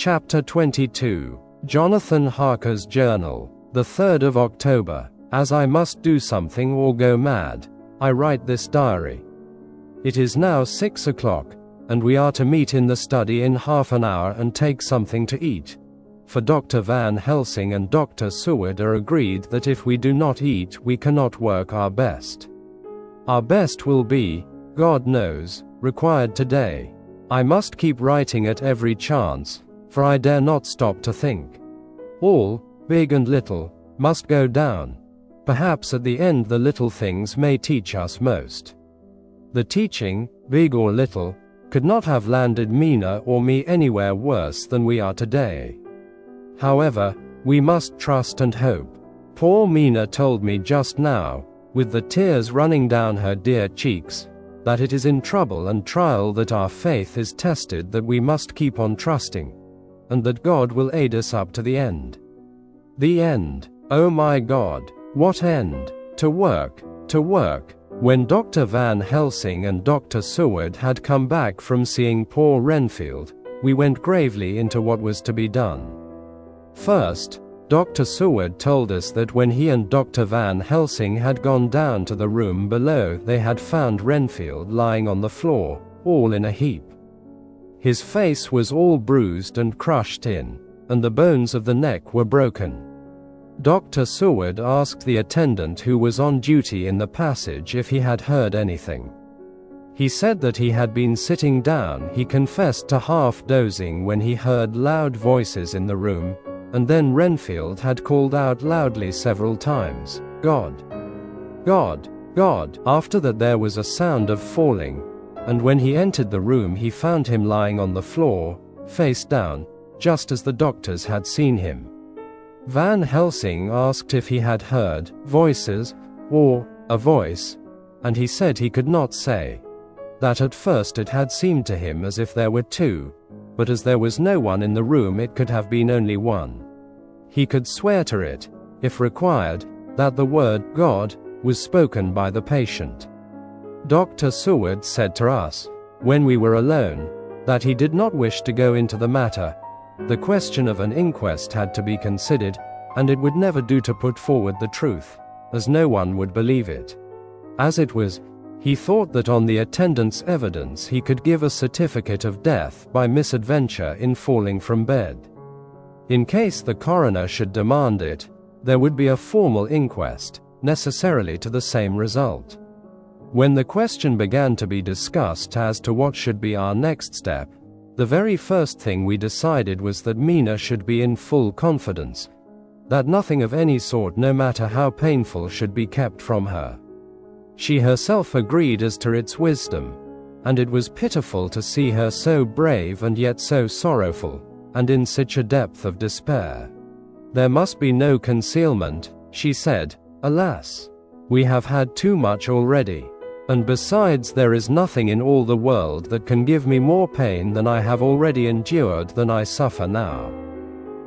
Chapter 22. Jonathan Harker's Journal. The 3rd of October. As I must do something or go mad, I write this diary. It is now 6 o'clock, and we are to meet in the study in half an hour and take something to eat. For Dr. Van Helsing and Dr. Seward are agreed that if we do not eat, we cannot work our best. Our best will be, God knows, required today. I must keep writing at every chance, for I dare not stop to think. All, big and little, must go down. Perhaps at the end the little things may teach us most. The teaching, big or little, could not have landed Mina or me anywhere worse than we are today. However, we must trust and hope. Poor Mina told me just now, with the tears running down her dear cheeks, that it is in trouble and trial that our faith is tested, that we must keep on trusting, and that God will aid us up to the end. The end. Oh my God, what end? To work, to work. When Dr. Van Helsing and Dr. Seward had come back from seeing poor Renfield, we went gravely into what was to be done. First, Dr. Seward told us that when he and Dr. Van Helsing had gone down to the room below, they had found Renfield lying on the floor, all in a heap. His face was all bruised and crushed in, and the bones of the neck were broken. Dr. Seward asked the attendant who was on duty in the passage if he had heard anything. He said that he had been sitting down. He confessed to half dozing when he heard loud voices in the room, and then Renfield had called out loudly several times, "God! God! God!" After that there was a sound of falling, and when he entered the room he found him lying on the floor, face down, just as the doctors had seen him. Van Helsing asked if he had heard voices, or a voice, and he said he could not say. That at first it had seemed to him as if there were two, but as there was no one in the room it could have been only one. He could swear to it, if required, that the word God was spoken by the patient. Dr. Seward said to us, when we were alone, that he did not wish to go into the matter. The question of an inquest had to be considered, and it would never do to put forward the truth, as no one would believe it. As it was, he thought that on the attendant's evidence he could give a certificate of death by misadventure in falling from bed. In case the coroner should demand it, there would be a formal inquest, necessarily to the same result. When the question began to be discussed as to what should be our next step, the very first thing we decided was that Mina should be in full confidence, that nothing of any sort, no matter how painful, should be kept from her. She herself agreed as to its wisdom, and it was pitiful to see her so brave and yet so sorrowful, and in such a depth of despair. There must be no concealment, she said. Alas, we have had too much already. And besides, there is nothing in all the world that can give me more pain than I have already endured, than I suffer now.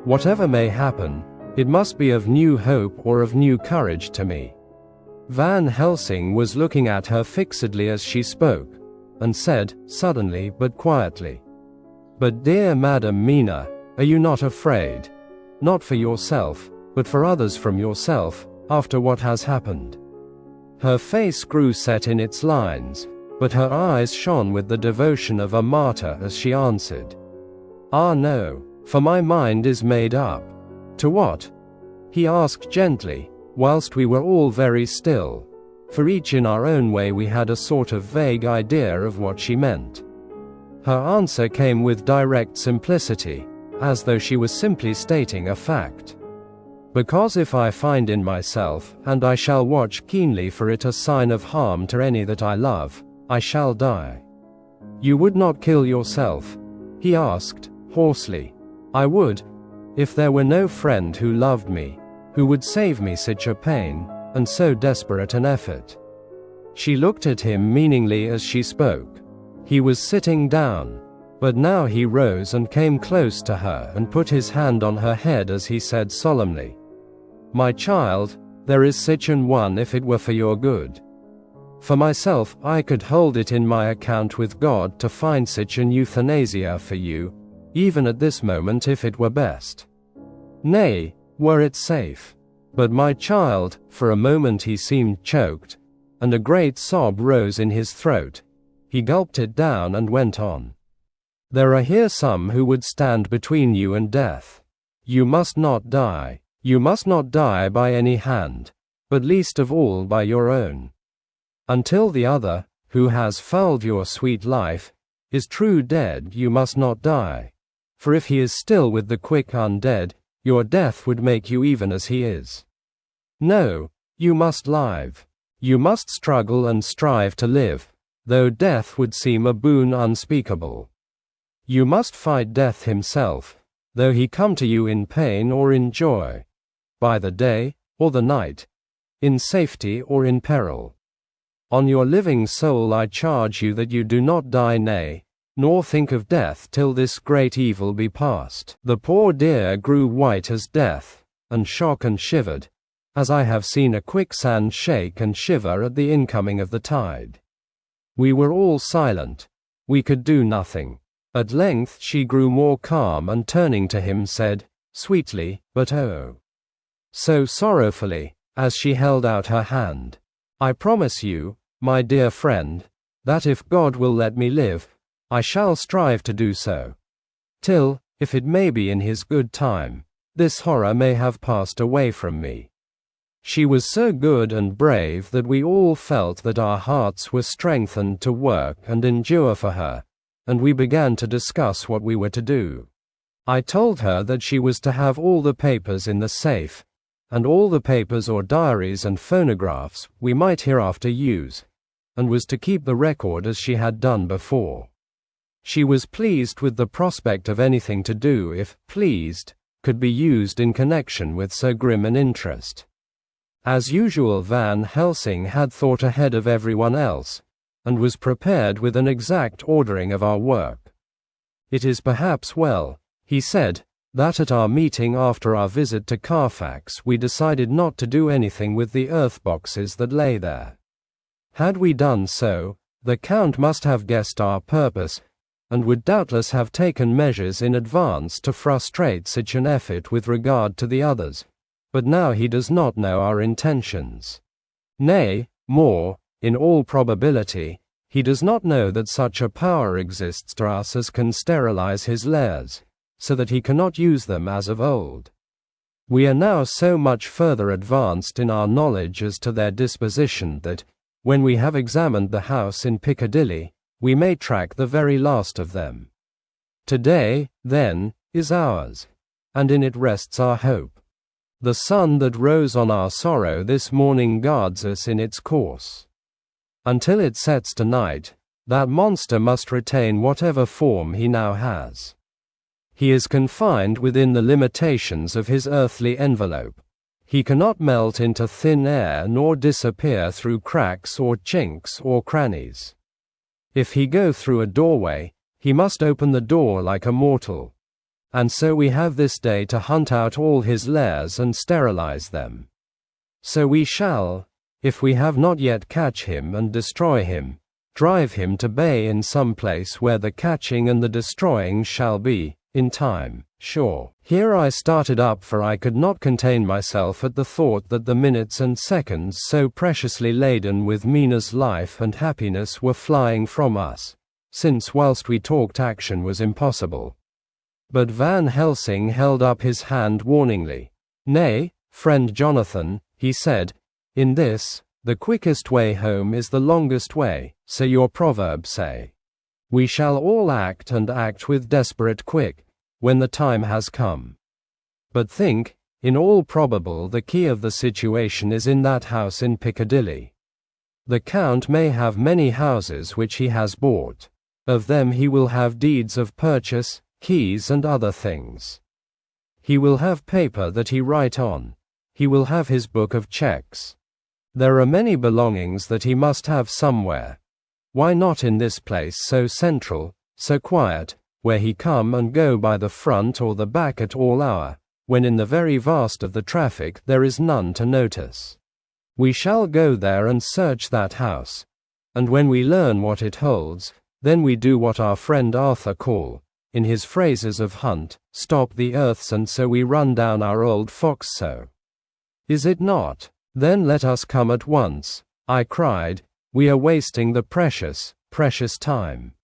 Whatever may happen, it must be of new hope or of new courage to me. Van Helsing was looking at her fixedly as she spoke, and said, suddenly but quietly, "But dear Madam Mina, are you not afraid? Not for yourself, but for others, from yourself, after what has happened?" Her face grew set in its lines, but her eyes shone with the devotion of a martyr as she answered, "Ah no, for my mind is made up." "To what?" he asked gently, whilst we were all very still, for each in our own way we had a sort of vague idea of what she meant. Her answer came with direct simplicity, as though she was simply stating a fact. "Because if I find in myself, and I shall watch keenly for it, a sign of harm to any that I love, I shall die." "You would not kill yourself?" he asked, hoarsely. "I would, if there were no friend who loved me, who would save me such a pain, and so desperate an effort." She looked at him meaningly as she spoke. He was sitting down, but now he rose and came close to her and put his hand on her head as he said solemnly, "My child, there is such an one if it were for your good. For myself, I could hold it in my account with God to find such an euthanasia for you, even at this moment if it were best. Nay, were it safe. But my child, for a moment he seemed choked, and a great sob rose in his throat. He gulped it down and went on. There are here some who would stand between you and death. You must not die. You must not die by any hand, but least of all by your own. Until the other, who has fouled your sweet life, is true dead, you must not die. For if he is still with the quick undead, your death would make you even as he is. No, you must live. You must struggle and strive to live, though death would seem a boon unspeakable. You must fight death himself, though he come to you in pain or in joy, by the day or the night, in safety or in peril. On your living soul I charge you that you do not die, nay, nor think of death till this great evil be past. The poor dear grew white as death, and shook and shivered, as I have seen a quicksand shake and shiver at the incoming of the tide. We were all silent. We could do nothing. At length she grew more calm and turning to him said, sweetly, but oh, so sorrowfully, as she held out her hand, I promise you, my dear friend, that if God will let me live, I shall strive to do so. Till, if it may be in his good time, this horror may have passed away from me. She was so good and brave that we all felt that our hearts were strengthened to work and endure for her, and we began to discuss what we were to do. I told her that she was to have all the papers in the safe, and all the papers or diaries and phonographs we might hereafter use, and was to keep the record as she had done before. She was pleased with the prospect of anything to do, if pleased, could be used in connection with so grim an interest. As usual, Van Helsing had thought ahead of everyone else, and was prepared with an exact ordering of our work. It is perhaps well, he said, that at our meeting after our visit to Carfax we decided not to do anything with the earth boxes that lay there. Had we done so, the Count must have guessed our purpose, and would doubtless have taken measures in advance to frustrate such an effort with regard to the others, but now he does not know our intentions. Nay, more, in all probability, he does not know that such a power exists to us as can sterilize his lairs, so that he cannot use them as of old. We are now so much further advanced in our knowledge as to their disposition that, when we have examined the house in Piccadilly, we may track the very last of them. Today, then, is ours, and in it rests our hope. The sun that rose on our sorrow this morning guards us in its course. Until it sets tonight, that monster must retain whatever form he now has. He is confined within the limitations of his earthly envelope. He cannot melt into thin air nor disappear through cracks or chinks or crannies. If he go through a doorway, he must open the door like a mortal. And so we have this day to hunt out all his lairs and sterilize them. So we shall, if we have not yet catch him and destroy him, drive him to bay in some place where the catching and the destroying shall be, in time, sure. Here I started up, for I could not contain myself at the thought that the minutes and seconds so preciously laden with Mina's life and happiness were flying from us, since whilst we talked action was impossible. But Van Helsing held up his hand warningly. Nay, friend Jonathan, he said, in this, the quickest way home is the longest way, so your proverbs say. We shall all act and act with desperate quick, when the time has come. But think, in all probable the key of the situation is in that house in Piccadilly. The Count may have many houses which he has bought. Of them he will have deeds of purchase, keys and other things. He will have paper that he write on. He will have his book of checks. There are many belongings that he must have somewhere. Why not in this place so central, so quiet, where he come and go by the front or the back at all hour, when in the very vast of the traffic there is none to notice? We shall go there and search that house, and when we learn what it holds, then we do what our friend Arthur call, in his phrases of hunt, stop the earths, and so we run down our old fox so. Is it not? Then let us come at once, I cried. We are wasting the precious, precious time.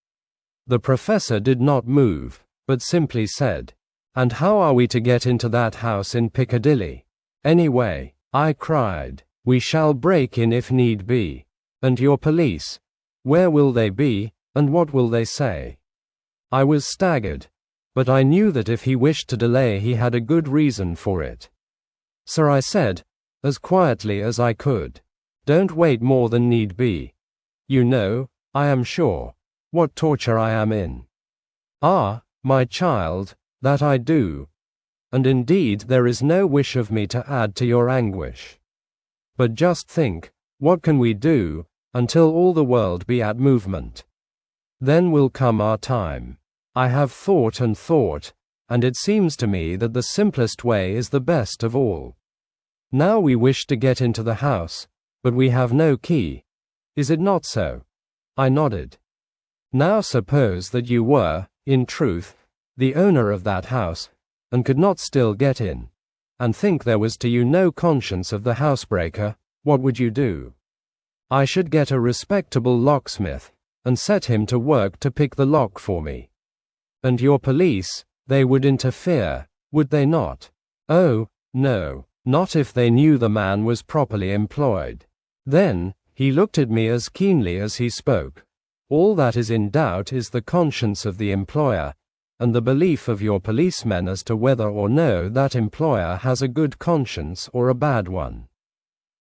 The professor did not move, but simply said, "And how are we to get into that house in Piccadilly? Anyway," I cried, "we shall break in if need be. And your police? Where will they be, and what will they say?" I was staggered, but I knew that if he wished to delay he had a good reason for it. "Sir," I said, as quietly as I could, "don't wait more than need be. You know, I am sure, what torture I am in." "Ah, my child, that I do. And indeed there is no wish of me to add to your anguish. But just think, what can we do, until all the world be at movement? Then will come our time. I have thought and thought, and it seems to me that the simplest way is the best of all. Now we wish to get into the house, but we have no key. Is it not so?" I nodded. "Now suppose that you were, in truth, the owner of that house, and could not still get in, and think there was to you no conscience of the housebreaker, what would you do?" "I should get a respectable locksmith, and set him to work to pick the lock for me." "And your police, they would interfere, would they not?" "Oh, no, not if they knew the man was properly employed." Then, he looked at me as keenly as he spoke. "All that is in doubt is the conscience of the employer, and the belief of your policemen as to whether or no that employer has a good conscience or a bad one.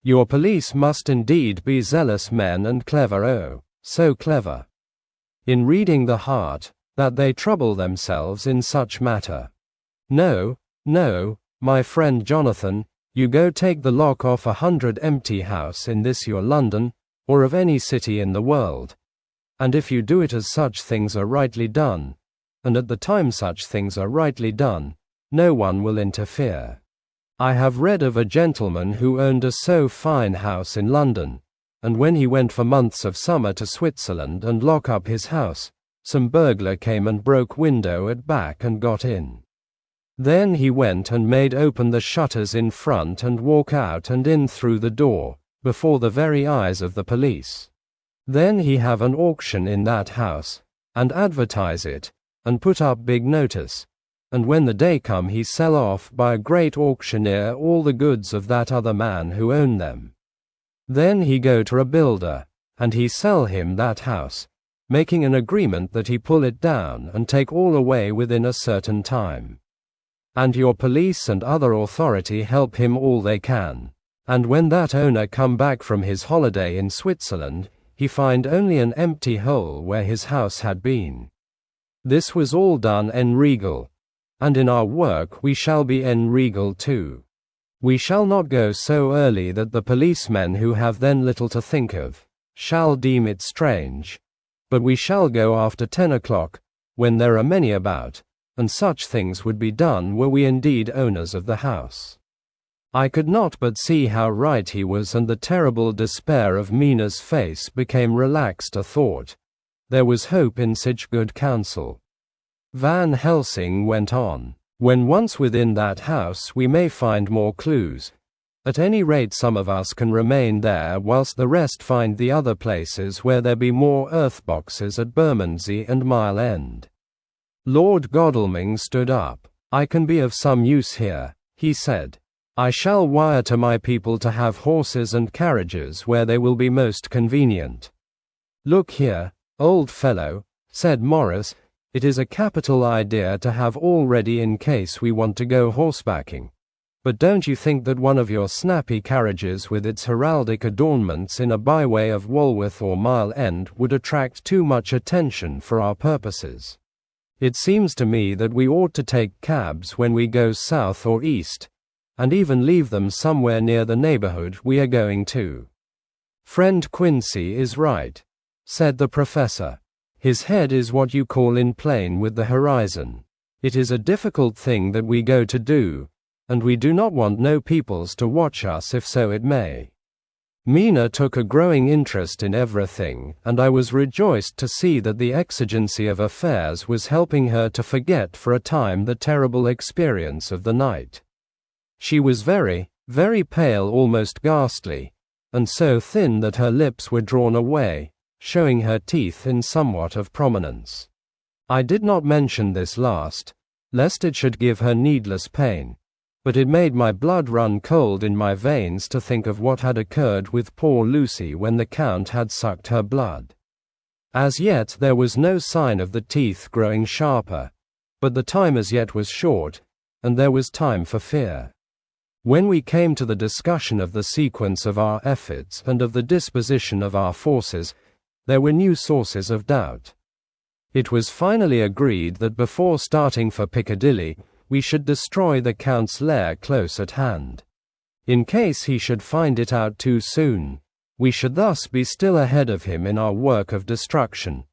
Your police must indeed be zealous men and clever, oh, so clever, in reading the heart, that they trouble themselves in such matter. No, no, my friend Jonathan, you go take the lock off 100 empty house in this your London, or of any city in the world, and if you do it as such things are rightly done, and at the time such things are rightly done, no one will interfere. I have read of a gentleman who owned a so fine house in London, and when he went for months of summer to Switzerland and lock up his house, some burglar came and broke window at back and got in. Then he went and made open the shutters in front and walk out and in through the door, before the very eyes of the police. Then he have an auction in that house, and advertise it, and put up big notice, and when the day come he sell off by a great auctioneer all the goods of that other man who own them. Then he go to a builder, and he sell him that house, making an agreement that he pull it down and take all away within a certain time. And your police and other authority help him all they can, and when that owner come back from his holiday in Switzerland, he find only an empty hole where his house had been. This was all done en regal, and in our work we shall be en regal too. We shall not go so early that the policemen who have then little to think of, shall deem it strange, but we shall go after 10 o'clock, when there are many about, and such things would be done were we indeed owners of the house." I could not but see how right he was, and the terrible despair of Mina's face became relaxed a thought. There was hope in such good counsel. Van Helsing went on, "When once within that house we may find more clues. At any rate some of us can remain there whilst the rest find the other places where there be more earth boxes at Bermondsey and Mile End." Lord Godalming stood up. "I can be of some use here," he said. "I shall wire to my people to have horses and carriages where they will be most convenient." "Look here, old fellow," said Morris, "it is a capital idea to have all ready in case we want to go horsebacking. But don't you think that one of your snappy carriages with its heraldic adornments in a byway of Walworth or Mile End would attract too much attention for our purposes? It seems to me that we ought to take cabs when we go south or east, and even leave them somewhere near the neighborhood we are going to." "Friend Quincy is right," said the professor. "His head is what you call in plane with the horizon. It is a difficult thing that we go to do, and we do not want no peoples to watch us if so it may. Mina took a growing interest in everything, and I was rejoiced to see that the exigency of affairs was helping her to forget for a time the terrible experience of the night. She was very, very pale, almost ghastly, and so thin that her lips were drawn away, showing her teeth in somewhat of prominence. I did not mention this last, lest it should give her needless pain, but it made my blood run cold in my veins to think of what had occurred with poor Lucy when the Count had sucked her blood. As yet there was no sign of the teeth growing sharper, but the time as yet was short, and there was time for fear. When we came to the discussion of the sequence of our efforts and of the disposition of our forces, there were new sources of doubt. It was finally agreed that before starting for Piccadilly, we should destroy the Count's lair close at hand. In case he should find it out too soon, we should thus be still ahead of him in our work of destruction,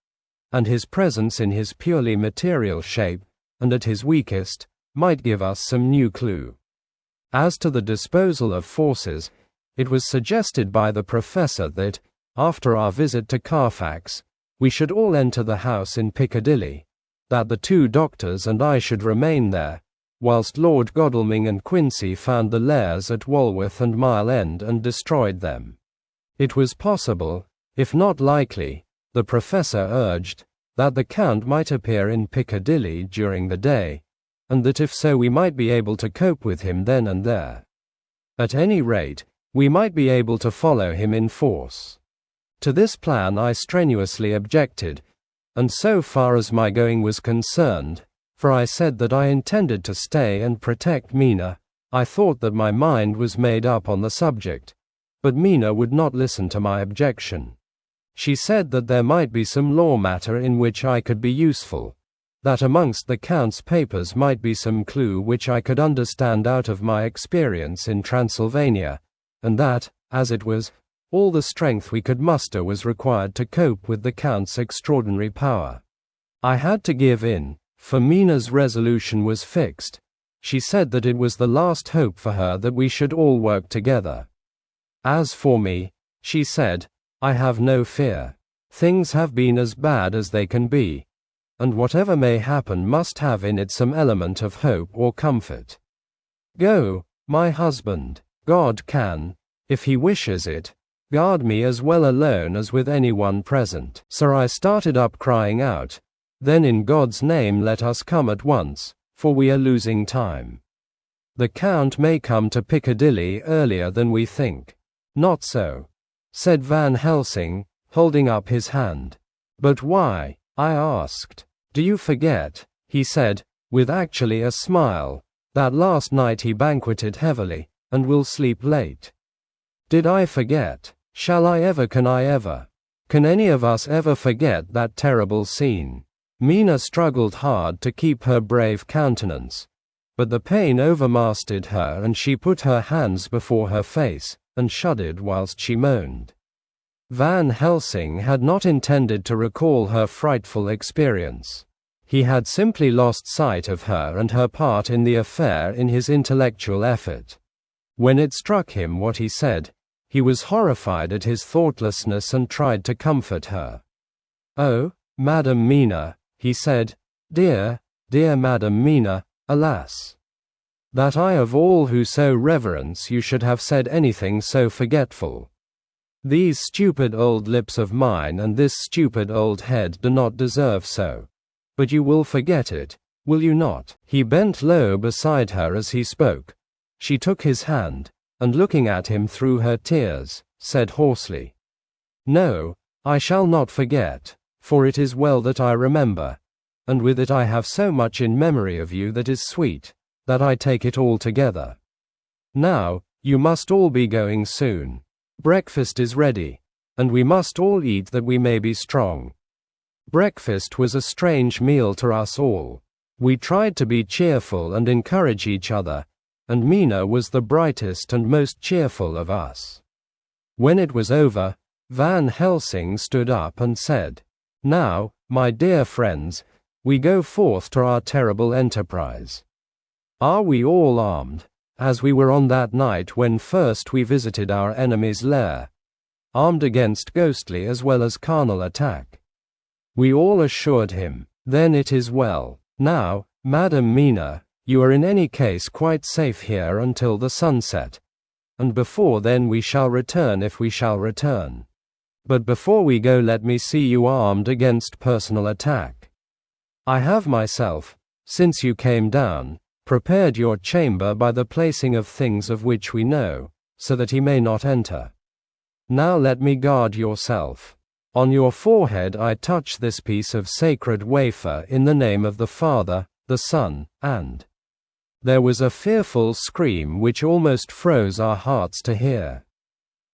and his presence in his purely material shape, and at his weakest, might give us some new clue. As to the disposal of forces, it was suggested by the Professor that, after our visit to Carfax, we should all enter the house in Piccadilly, that the 2 doctors and I should remain there, whilst Lord Godalming and Quincy found the lairs at Walworth and Mile End and destroyed them. It was possible, if not likely, the Professor urged, that the Count might appear in Piccadilly during the day, and that if so we might be able to cope with him then and there. At any rate, we might be able to follow him in force. To this plan I strenuously objected, and so far as my going was concerned, for I said that I intended to stay and protect Mina, I thought that my mind was made up on the subject, but Mina would not listen to my objection. She said that there might be some law matter in which I could be useful, that amongst the Count's papers might be some clue which I could understand out of my experience in Transylvania, and that, as it was, all the strength we could muster was required to cope with the Count's extraordinary power. I had to give in, for Mina's resolution was fixed. She said that it was the last hope for her that we should all work together. As for me, she said, I have no fear. Things have been as bad as they can be, and whatever may happen must have in it some element of hope or comfort. Go, my husband, God can, if he wishes it, guard me as well alone as with anyone present. So I started up crying out, then in God's name let us come at once, for we are losing time. The Count may come to Piccadilly earlier than we think. Not so, said Van Helsing, holding up his hand. But why? I asked. Do you forget, he said, with actually a smile, that last night he banqueted heavily, and will sleep late? Did I forget? Shall I ever? Can I ever? Can any of us ever forget that terrible scene? Mina struggled hard to keep her brave countenance, but the pain overmastered her and she put her hands before her face, and shuddered whilst she moaned. Van Helsing had not intended to recall her frightful experience. He had simply lost sight of her and her part in the affair in his intellectual effort. When it struck him what he said, he was horrified at his thoughtlessness and tried to comfort her. Oh, Madam Mina, he said, dear, dear Madam Mina, alas! That I of all who so reverence you should have said anything so forgetful. These stupid old lips of mine and this stupid old head do not deserve so. But you will forget it, will you not? He bent low beside her as he spoke. She took his hand, and looking at him through her tears, said hoarsely, No, I shall not forget, for it is well that I remember, and with it I have so much in memory of you that is sweet, that I take it all together. Now, you must all be going soon. Breakfast is ready, and we must all eat that we may be strong. Breakfast was a strange meal to us all. We tried to be cheerful and encourage each other, and Mina was the brightest and most cheerful of us. When it was over, Van Helsing stood up and said, Now, my dear friends, we go forth to our terrible enterprise. Are we all armed, as we were on that night when first we visited our enemy's lair? armed against ghostly as well as carnal attack. We all assured him, "Then it is well. Now, Madam Mina, you are in any case quite safe here until the sunset, and before then we shall return if we shall return. But before we go let me see you armed against personal attack. I have myself, since you came down, prepared your chamber by the placing of things of which we know, so that he may not enter. Now let me guard yourself. On your forehead I touch this piece of sacred wafer in the name of the Father, the Son, and—" There was a fearful scream which almost froze our hearts to hear.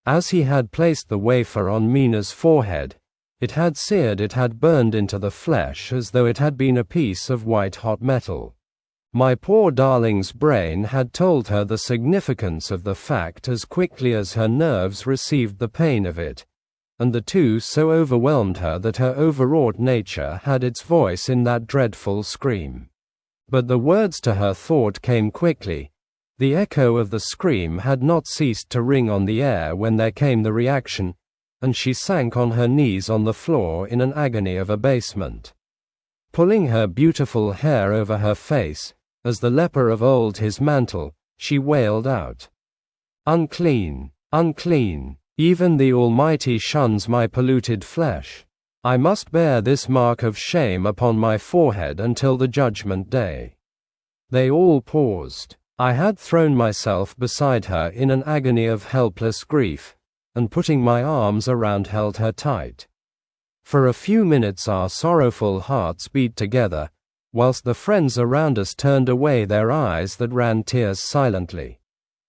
As he had placed the wafer on Mina's forehead, it had seared, it had burned into the flesh as though it had been a piece of white-hot metal. My poor darling's brain had told her the significance of the fact as quickly as her nerves received the pain of it, and the two so overwhelmed her that her overwrought nature had its voice in that dreadful scream. But the words to her thought came quickly. The echo of the scream had not ceased to ring on the air when there came the reaction, and she sank on her knees on the floor in an agony of abasement. Pulling her beautiful hair over her face, as the leper of old his mantle, she wailed out, "Unclean, unclean, even the Almighty shuns my polluted flesh. I must bear this mark of shame upon my forehead until the judgment day." They all paused. I had thrown myself beside her in an agony of helpless grief, and putting my arms around held her tight. For a few minutes our sorrowful hearts beat together, whilst the friends around us turned away their eyes that ran tears silently.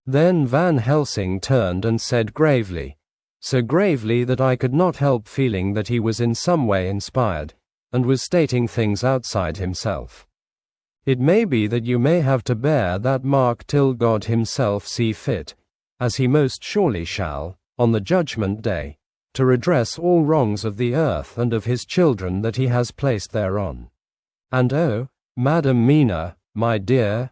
Then Van Helsing turned and said gravely, so gravely that I could not help feeling that he was in some way inspired, and was stating things outside himself. "It may be that you may have to bear that mark till God himself see fit, as he most surely shall, on the judgment day, to redress all wrongs of the earth and of his children that he has placed thereon. And oh, Madam Mina, my dear,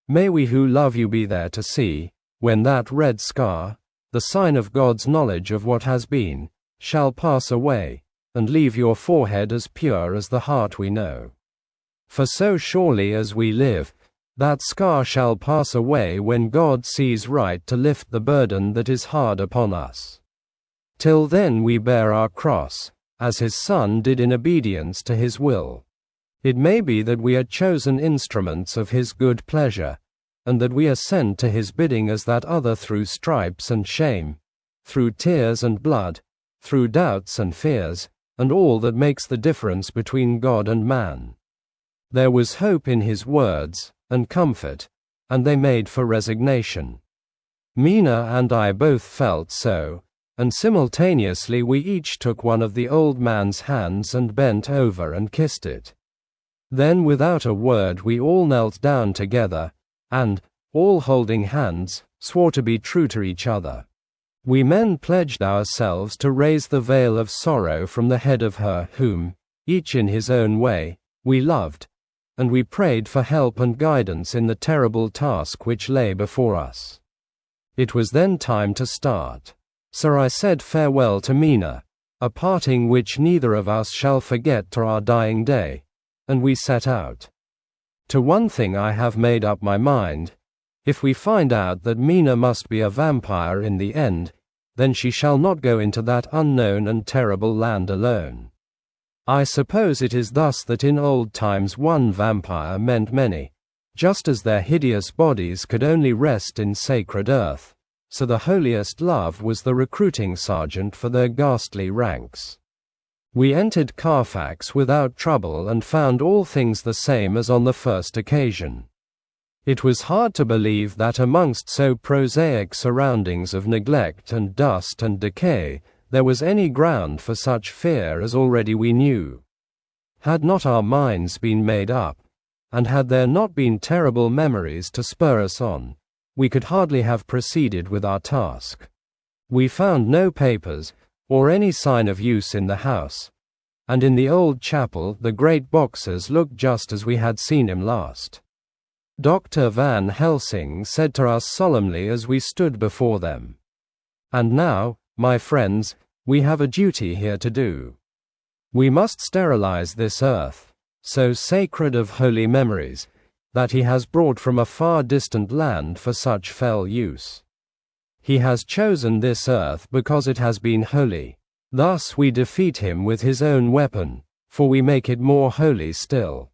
may we who love you be there to see, when that red scar, the sign of God's knowledge of what has been, shall pass away, and leave your forehead as pure as the heart we know. For so surely as we live, that scar shall pass away when God sees right to lift the burden that is hard upon us. Till then we bear our cross, as his Son did in obedience to his will. It may be that we are chosen instruments of his good pleasure, and that we are sent to his bidding as that other through stripes and shame, through tears and blood, through doubts and fears, and all that makes the difference between God and man. There was hope in his words, and comfort, and they made for resignation. Mina and I both felt so, and simultaneously we each took one of the old man's hands and bent over and kissed it. Then without a word we all knelt down together, and, all holding hands, swore to be true to each other. We men pledged ourselves to raise the veil of sorrow from the head of her whom, each in his own way, we loved, and we prayed for help and guidance in the terrible task which lay before us. It was then time to start. So I said farewell to Mina, a parting which neither of us shall forget to our dying day, and we set out. To one thing I have made up my mind: if we find out that Mina must be a vampire in the end, then she shall not go into that unknown and terrible land alone. I suppose it is thus that in old times one vampire meant many, just as their hideous bodies could only rest in sacred earth, so the holiest love was the recruiting sergeant for their ghastly ranks. We entered Carfax without trouble and found all things the same as on the first occasion. It was hard to believe that amongst so prosaic surroundings of neglect and dust and decay, there was any ground for such fear as already we knew. Had not our minds been made up, and had there not been terrible memories to spur us on, we could hardly have proceeded with our task. We found no papers, or any sign of use in the house, and in the old chapel the great boxes looked just as we had seen him last. Dr. Van Helsing said to us solemnly as we stood before them, "And now, My friends, we have a duty here to do. We must sterilize this earth, so sacred of holy memories, that he has brought from a far distant land for such fell use. He has chosen this earth because it has been holy. Thus we defeat him with his own weapon, for we make it more holy still.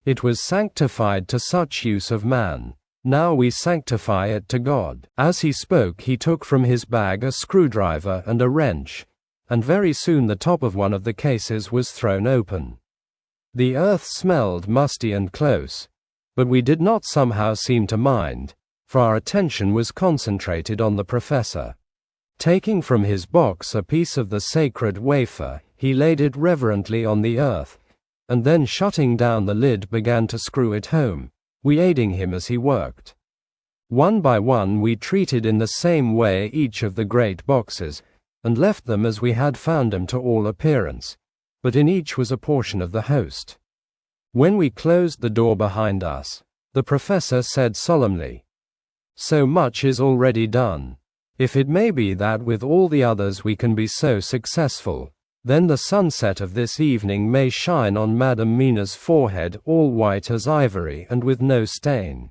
It was sanctified to such use of man. Now we sanctify it to God. As he spoke, he took from his bag a screwdriver and a wrench, and very soon the top of one of the cases was thrown open. The earth smelled musty and close, but we did not somehow seem to mind, for our attention was concentrated on the professor. Taking from his box a piece of the sacred wafer, he laid it reverently on the earth, and then shutting down the lid began to screw it home, we aiding him as he worked. One by one we treated in the same way each of the great boxes, and left them as we had found them to all appearance, but in each was a portion of the host. When we closed the door behind us, the professor said solemnly, "So much is already done. If it may be that with all the others we can be so successful, then the sunset of this evening may shine on Madam Mina's forehead all white as ivory and with no stain."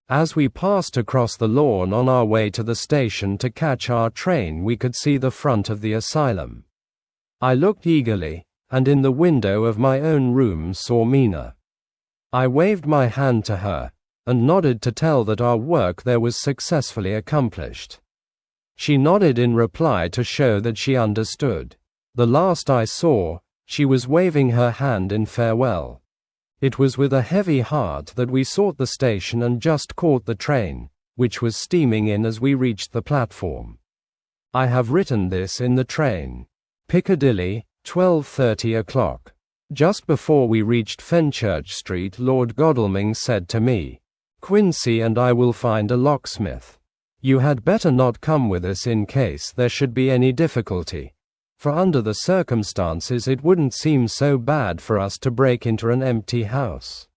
As we passed across the lawn on our way to the station to catch our train, we could see the front of the asylum. I looked eagerly, and in the window of my own room saw Mina. I waved my hand to her, and nodded to tell that our work there was successfully accomplished. She nodded in reply to show that she understood. The last I saw, she was waving her hand in farewell. It was with a heavy heart that we sought the station and just caught the train, which was steaming in as we reached the platform. I have written this in the train. Piccadilly, 12:30 o'clock. Just before we reached Fenchurch Street, Lord Godalming said to me, "Quincy and I will find a locksmith. You had better not come with us in case there should be any difficulty, for under the circumstances it wouldn't seem so bad for us to break into an empty house.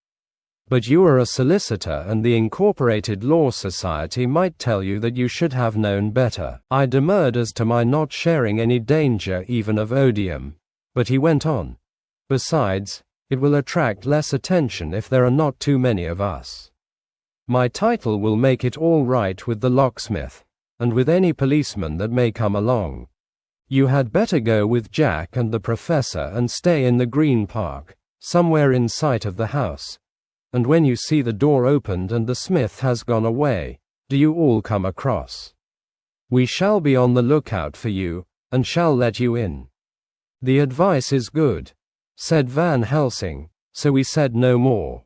But you are a solicitor and the Incorporated Law Society might tell you that you should have known better." I demurred as to my not sharing any danger even of odium, but he went on, "Besides, it will attract less attention if there are not too many of us. My title will make it all right with the locksmith, and with any policeman that may come along. You had better go with Jack and the professor and stay in the Green Park, somewhere in sight of the house, and when you see the door opened and the smith has gone away, do you all come across. We shall be on the lookout for you, and shall let you in." "The advice is good," said Van Helsing, so we said no more.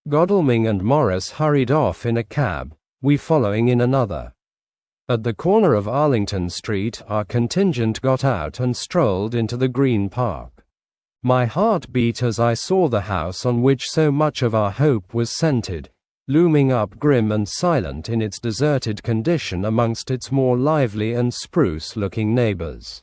Godalming and Morris hurried off in a cab, we following in another. At the corner of Arlington Street, our contingent got out and strolled into the Green Park. My heart beat as I saw the house on which so much of our hope was centered, looming up grim and silent in its deserted condition amongst its more lively and spruce-looking neighbors.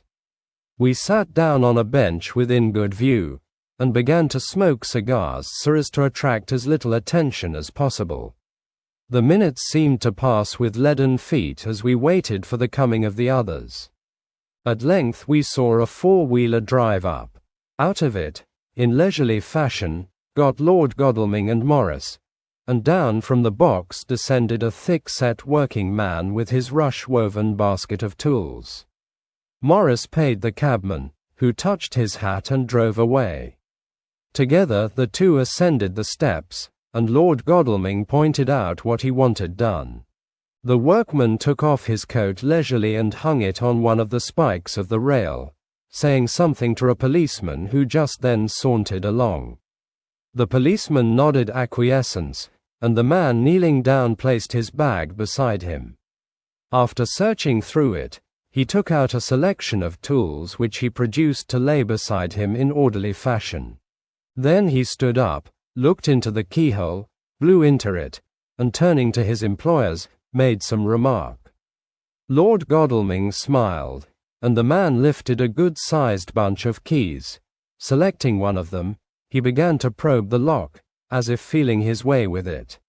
We sat down on a bench within good view, and began to smoke cigars so as to attract as little attention as possible. The minutes seemed to pass with leaden feet as we waited for the coming of the others. At length we saw a four-wheeler drive up. Out of it, in leisurely fashion, got Lord Godalming and Morris, and down from the box descended a thick-set working man with his rush-woven basket of tools. Morris paid the cabman, who touched his hat and drove away. Together the two ascended the steps, and Lord Godalming pointed out what he wanted done. The workman took off his coat leisurely and hung it on one of the spikes of the rail, saying something to a policeman who just then sauntered along. The policeman nodded acquiescence, and the man kneeling down placed his bag beside him. After searching through it, he took out a selection of tools which he produced to lay beside him in orderly fashion. Then he stood up, looked into the keyhole, blew into it, and turning to his employers, made some remark. Lord Godalming smiled, and the man lifted a good-sized bunch of keys. Selecting one of them, he began to probe the lock, as if feeling his way with it.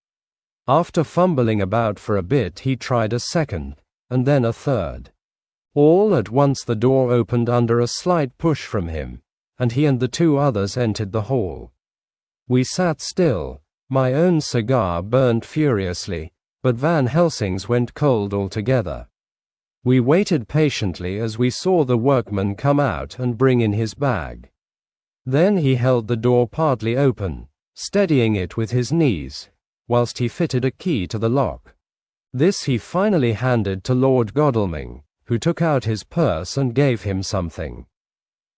After fumbling about for a bit, he tried a second, and then a third. All at once the door opened under a slight push from him, and he and the two others entered the hall. We sat still. My own cigar burned furiously, but Van Helsing's went cold altogether. We waited patiently as we saw the workman come out and bring in his bag. Then he held the door partly open, steadying it with his knees, whilst he fitted a key to the lock. This he finally handed to Lord Godalming, who took out his purse and gave him something.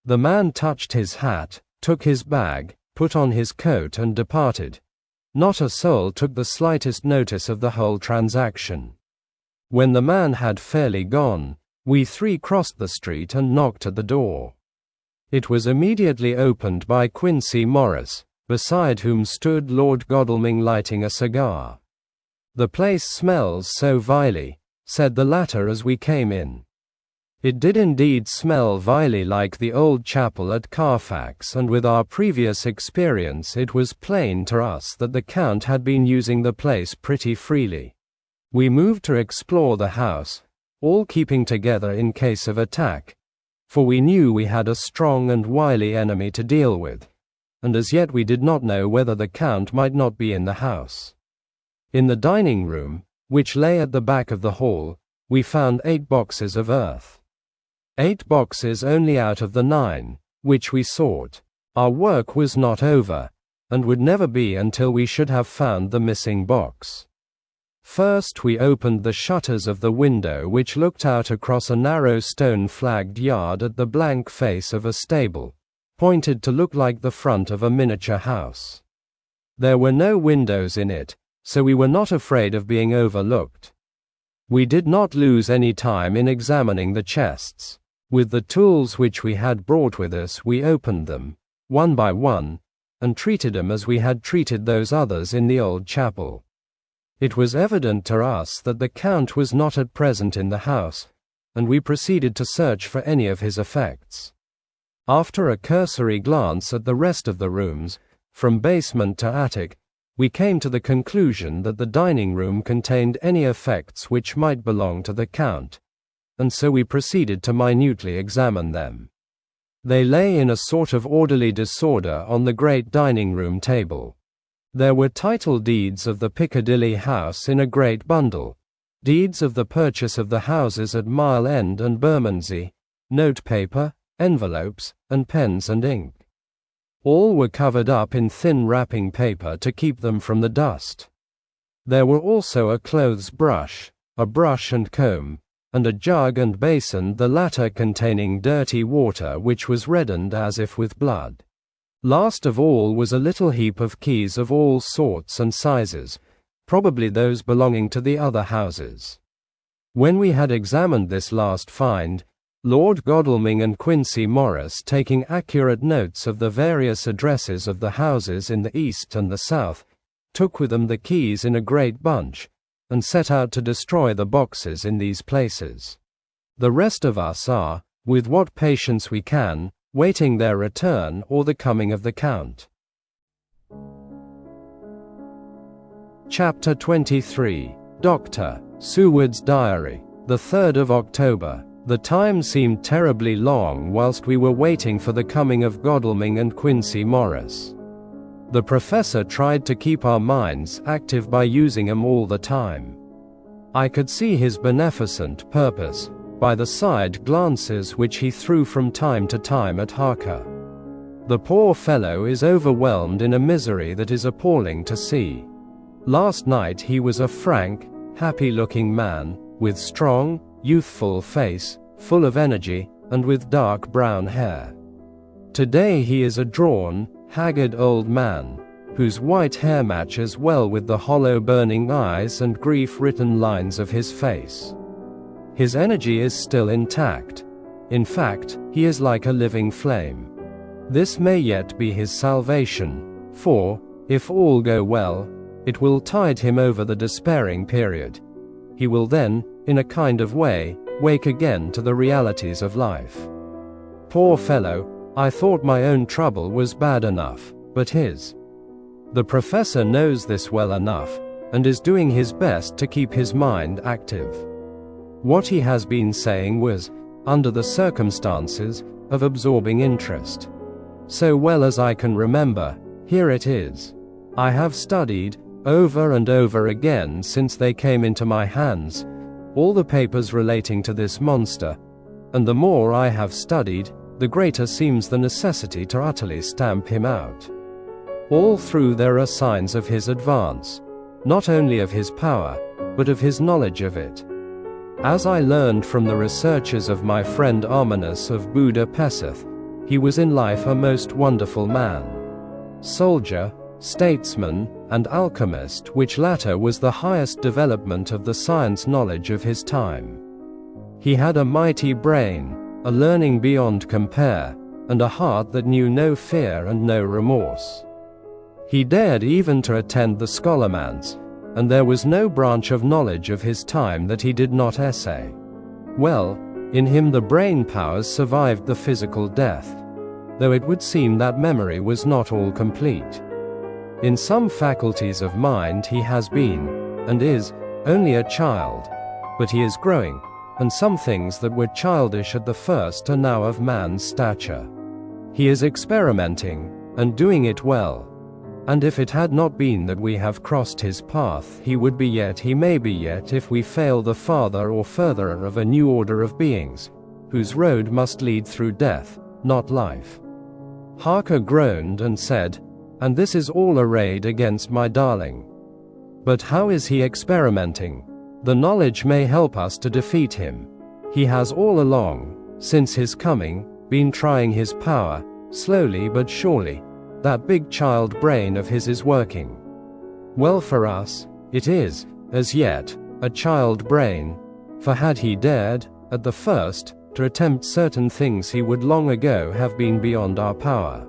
The man touched his hat, took his bag, put on his coat and departed. Not a soul took the slightest notice of the whole transaction. When the man had fairly gone, we three crossed the street and knocked at the door. It was immediately opened by Quincy Morris, beside whom stood Lord Godalming lighting a cigar. "The place smells so vilely," said the latter as we came in. It did indeed smell vilely like the old chapel at Carfax, and with our previous experience it was plain to us that the Count had been using the place pretty freely. We moved to explore the house, all keeping together in case of attack, for we knew we had a strong and wily enemy to deal with, and as yet we did not know whether the Count might not be in the house. In the dining room, which lay at the back of the hall, we found 8 boxes of earth. 8 boxes only out of the 9, which we sought. Our work was not over, and would never be until we should have found the missing box. First we opened the shutters of the window which looked out across a narrow stone-flagged yard at the blank face of a stable, pointed to look like the front of a miniature house. There were no windows in it, so we were not afraid of being overlooked. We did not lose any time in examining the chests. With the tools which we had brought with us we opened them, one by one, and treated them as we had treated those others in the old chapel. It was evident to us that the Count was not at present in the house, and we proceeded to search for any of his effects. After a cursory glance at the rest of the rooms, from basement to attic, we came to the conclusion that the dining room contained any effects which might belong to the Count, and so we proceeded to minutely examine them. They lay in a sort of orderly disorder on the great dining room table. There were title deeds of the Piccadilly house in a great bundle, deeds of the purchase of the houses at Mile End and Bermondsey, note paper, envelopes, and pens and ink. All were covered up in thin wrapping paper to keep them from the dust. There were also a clothes brush, a brush and comb, and a jug and basin, the latter containing dirty water which was reddened as if with blood. Last of all was a little heap of keys of all sorts and sizes, probably those belonging to the other houses. When we had examined this last find, Lord Godalming and Quincy Morris, taking accurate notes of the various addresses of the houses in the east and the south, took with them the keys in a great bunch, and set out to destroy the boxes in these places. The rest of us are, with what patience we can, waiting their return or the coming of the Count. Chapter 23. Dr. Seward's Diary. The 3rd of October. The time seemed terribly long whilst we were waiting for the coming of Godalming and Quincy Morris. The professor tried to keep our minds active by using them all the time. I could see his beneficent purpose by the side glances which he threw from time to time at Harker. The poor fellow is overwhelmed in a misery that is appalling to see. Last night he was a frank, happy-looking man, with strong, youthful face, full of energy, and with dark brown hair. Today he is a drawn, haggard old man, whose white hair matches well with the hollow burning eyes and grief-written lines of his face. His energy is still intact. In fact, he is like a living flame. This may yet be his salvation, for, if all go well, it will tide him over the despairing period. He will then, in a kind of way, wake again to the realities of life. Poor fellow, I thought my own trouble was bad enough, but his. The professor knows this well enough, and is doing his best to keep his mind active. What he has been saying was, under the circumstances, of absorbing interest. So well as I can remember, here it is. I have studied, over and over again since they came into my hands, all the papers relating to this monster, and the more I have studied, the greater seems the necessity to utterly stamp him out. All through there are signs of his advance, not only of his power, but of his knowledge of it. As I learned from the researches of my friend Armanus of Buda Peseth, he was in life a most wonderful man. Soldier, statesman, and alchemist, which latter was the highest development of the science knowledge of his time. He had a mighty brain, a learning beyond compare, and a heart that knew no fear and no remorse. He dared even to attend the scholarmans, and there was no branch of knowledge of his time that he did not essay. Well, in him the brain powers survived the physical death, though it would seem that memory was not all complete. In some faculties of mind he has been, and is, only a child, but he is growing, and some things that were childish at the first are now of man's stature. He is experimenting, and doing it well. And if it had not been that we have crossed his path, he would be yet, he may be yet, if we fail, the father or furtherer of a new order of beings, whose road must lead through death, not life. Harker groaned and said, "And this is all arrayed against my darling. But how is he experimenting? The knowledge may help us to defeat him. He has all along, since his coming, been trying his power, slowly but surely. That big child brain of his is working. Well, for us, it is, as yet, a child brain, for had he dared, at the first, to attempt certain things, he would long ago have been beyond our power.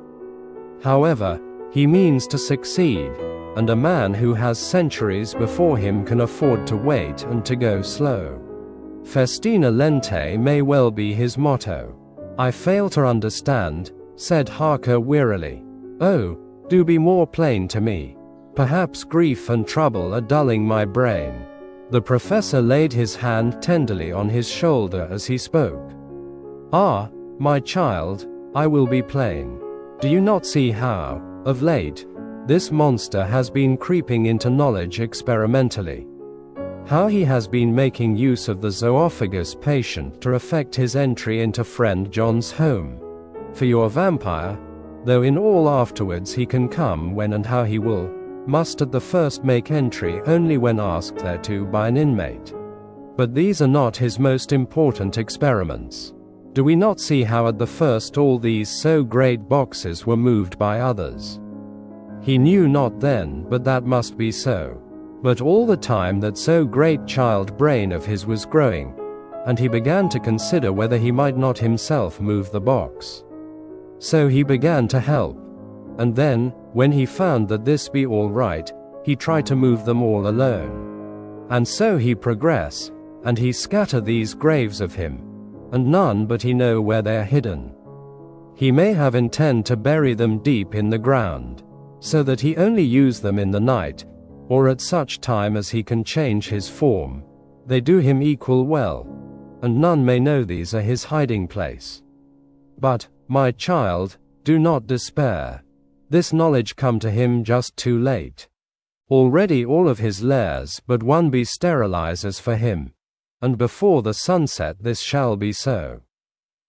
However, he means to succeed, and a man who has centuries before him can afford to wait and to go slow. Festina lente may well be his motto." "I fail to understand," said Harker wearily. "Oh, do be more plain to me. Perhaps grief and trouble are dulling my brain." The professor laid his hand tenderly on his shoulder as he spoke. "Ah, my child, I will be plain. Do you not see how, of late, this monster has been creeping into knowledge experimentally? How he has been making use of the zoophagus patient to effect his entry into friend John's home? For your vampire, though in all afterwards he can come when and how he will, must at the first make entry only when asked thereto by an inmate. But these are not his most important experiments. Do we not see how at the first all these so great boxes were moved by others? He knew not then, but that must be so. But all the time that so great child brain of his was growing, and he began to consider whether he might not himself move the box. So he began to help, and then, when he found that this be all right, he tried to move them all alone. And so he progress, and he scatter these graves of him, and none but he know where they are hidden. He may have intend to bury them deep in the ground, so that he only use them in the night, or at such time as he can change his form. They do him equal well, and none may know these are his hiding place. But, my child, do not despair. This knowledge come to him just too late. Already all of his lairs but one be sterilizers for him, and before the sunset this shall be so.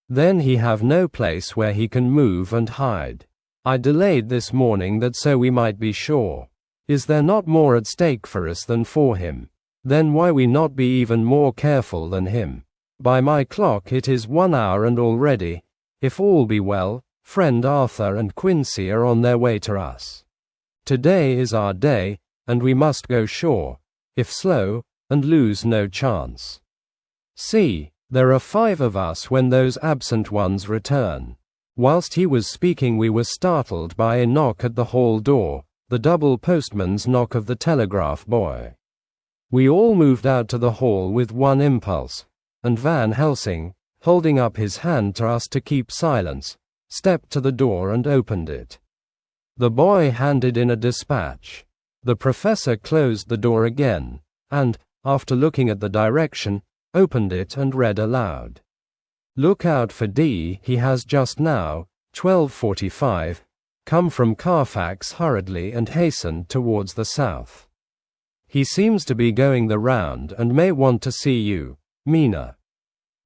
Then he have no place where he can move and hide. I delayed this morning that so we might be sure. Is there not more at stake for us than for him? Then why we not be even more careful than him? By my clock it is 1 hour, and already, if all be well, friend Arthur and Quincy are on their way to us. Today is our day, and we must go sure, if slow, and lose no chance. See, there are 5 of us when those absent ones return." Whilst he was speaking we were startled by a knock at the hall door, the double postman's knock of the telegraph boy. We all moved out to the hall with one impulse, and Van Helsing, holding up his hand to us to keep silence, stepped to the door and opened it. The boy handed in a dispatch. The professor closed the door again, and, after looking at the direction, opened it and read aloud. Look out for D. He has just now, 12:45, come from Carfax hurriedly and hastened towards the south. He seems to be going the round and may want to see you, Mina.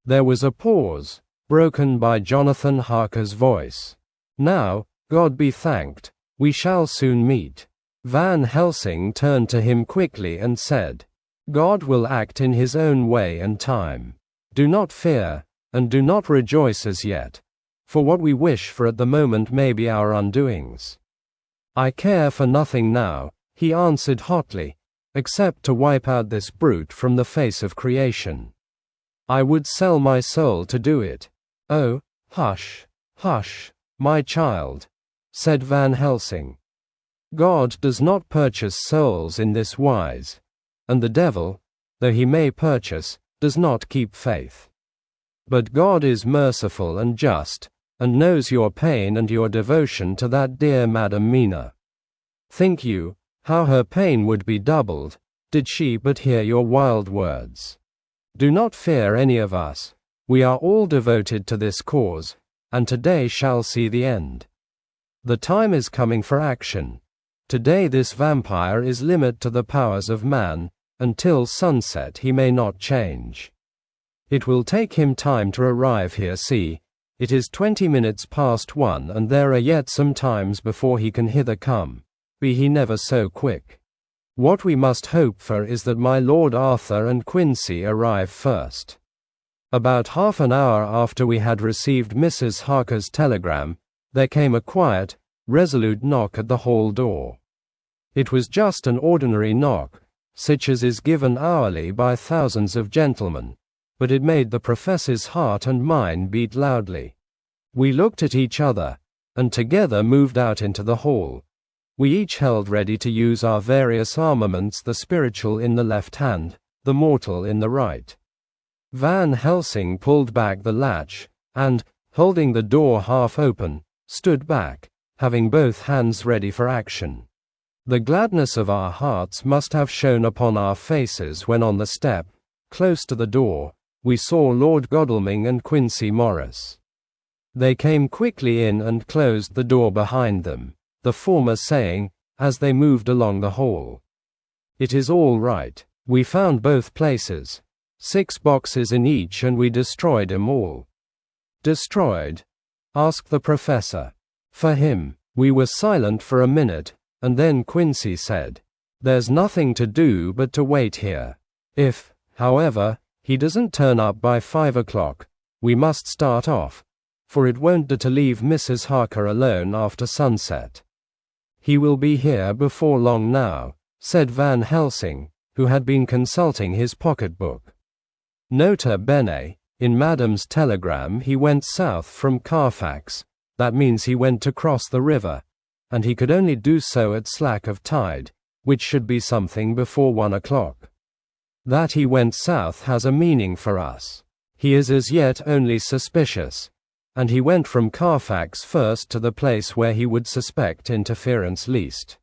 There was a pause, broken by Jonathan Harker's voice. Now, God be thanked, we shall soon meet. Van Helsing turned to him quickly and said, God will act in his own way and time. Do not fear, and do not rejoice as yet, for what we wish for at the moment may be our undoings. I care for nothing now, he answered hotly, except to wipe out this brute from the face of creation. I would sell my soul to do it. Oh, hush, hush, my child, said Van Helsing. God does not purchase souls in this wise, and the devil, though he may purchase, does not keep faith. But God is merciful and just, and knows your pain and your devotion to that dear Madam Mina. Think you, how her pain would be doubled, did she but hear your wild words? Do not fear any of us, we are all devoted to this cause, and today shall see the end. The time is coming for action. Today this vampire is limit to the powers of man, until sunset he may not change. It will take him time to arrive here. See, it is 20 minutes past 1 and there are yet some times before he can hither come, be he never so quick. What we must hope for is that my Lord Arthur and Quincy arrive first. About half an hour after we had received Mrs. Harker's telegram, there came a quiet, resolute knock at the hall door. It was just an ordinary knock, such as is given hourly by thousands of gentlemen, but it made the professor's heart and mine beat loudly. We looked at each other, and together moved out into the hall. We each held ready to use our various armaments, the spiritual in the left hand, the mortal in the right. Van Helsing pulled back the latch, and, holding the door half open, stood back, having both hands ready for action. The gladness of our hearts must have shone upon our faces when on the step, close to the door, we saw Lord Godalming and Quincy Morris. They came quickly in and closed the door behind them, the former saying, as they moved along the hall, "It is all right. We found both places. 6 boxes in each and we destroyed 'em all." "Destroyed?" asked the professor. For him, we were silent for a minute, and then Quincy said, "There's nothing to do but to wait here. If, however, he doesn't turn up by 5 o'clock, we must start off, for it won't do to leave Mrs. Harker alone after sunset." "He will be here before long now," said Van Helsing, who had been consulting his pocketbook. Nota bene, in Madam's telegram he went south from Carfax, that means he went to cross the river, and he could only do so at slack of tide, which should be something before 1 o'clock. That he went south has a meaning for us. He is as yet only suspicious, and he went from Carfax first to the place where he would suspect interference least.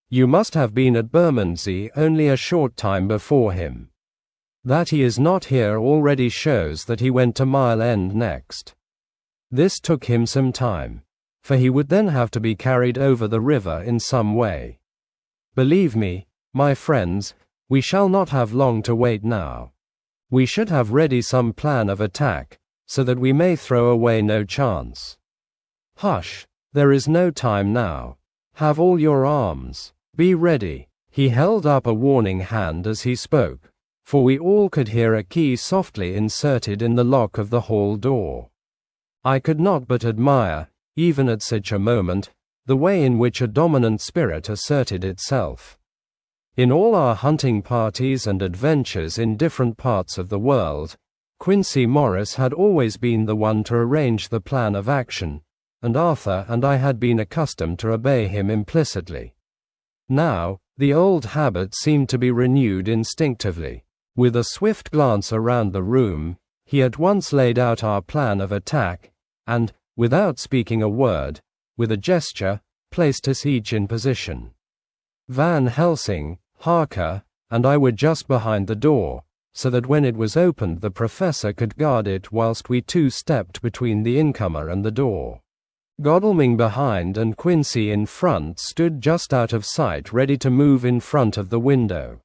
You must have been at Bermondsey only a short time before him. That he is not here already shows that he went to Mile End next. This took him some time, for he would then have to be carried over the river in some way. Believe me, my friends, we shall not have long to wait now. We should have ready some plan of attack, so that we may throw away no chance. Hush, there is no time now. Have all your arms. Be ready." He held up a warning hand as he spoke, for we all could hear a key softly inserted in the lock of the hall door. I could not but admire, even at such a moment, the way in which a dominant spirit asserted itself. In all our hunting parties and adventures in different parts of the world, Quincy Morris had always been the one to arrange the plan of action, and Arthur and I had been accustomed to obey him implicitly. Now, the old habit seemed to be renewed instinctively. With a swift glance around the room, he at once laid out our plan of attack, and, without speaking a word, with a gesture, placed us each in position. Van Helsing, Harker, and I were just behind the door, so that when it was opened the professor could guard it whilst we two stepped between the incomer and the door. Godalming behind and Quincy in front stood just out of sight, ready to move in front of the window.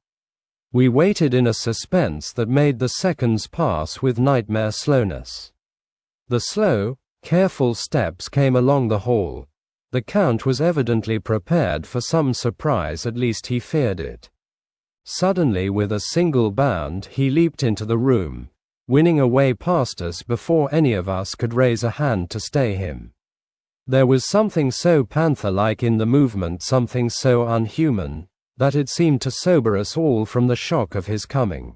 We waited in a suspense that made the seconds pass with nightmare slowness. The slow, careful steps came along the hall. The Count was evidently prepared for some surprise, at least he feared it. Suddenly, with a single bound, he leaped into the room, winning a way past us before any of us could raise a hand to stay him. There was something so panther-like in the movement, something so unhuman, that it seemed to sober us all from the shock of his coming.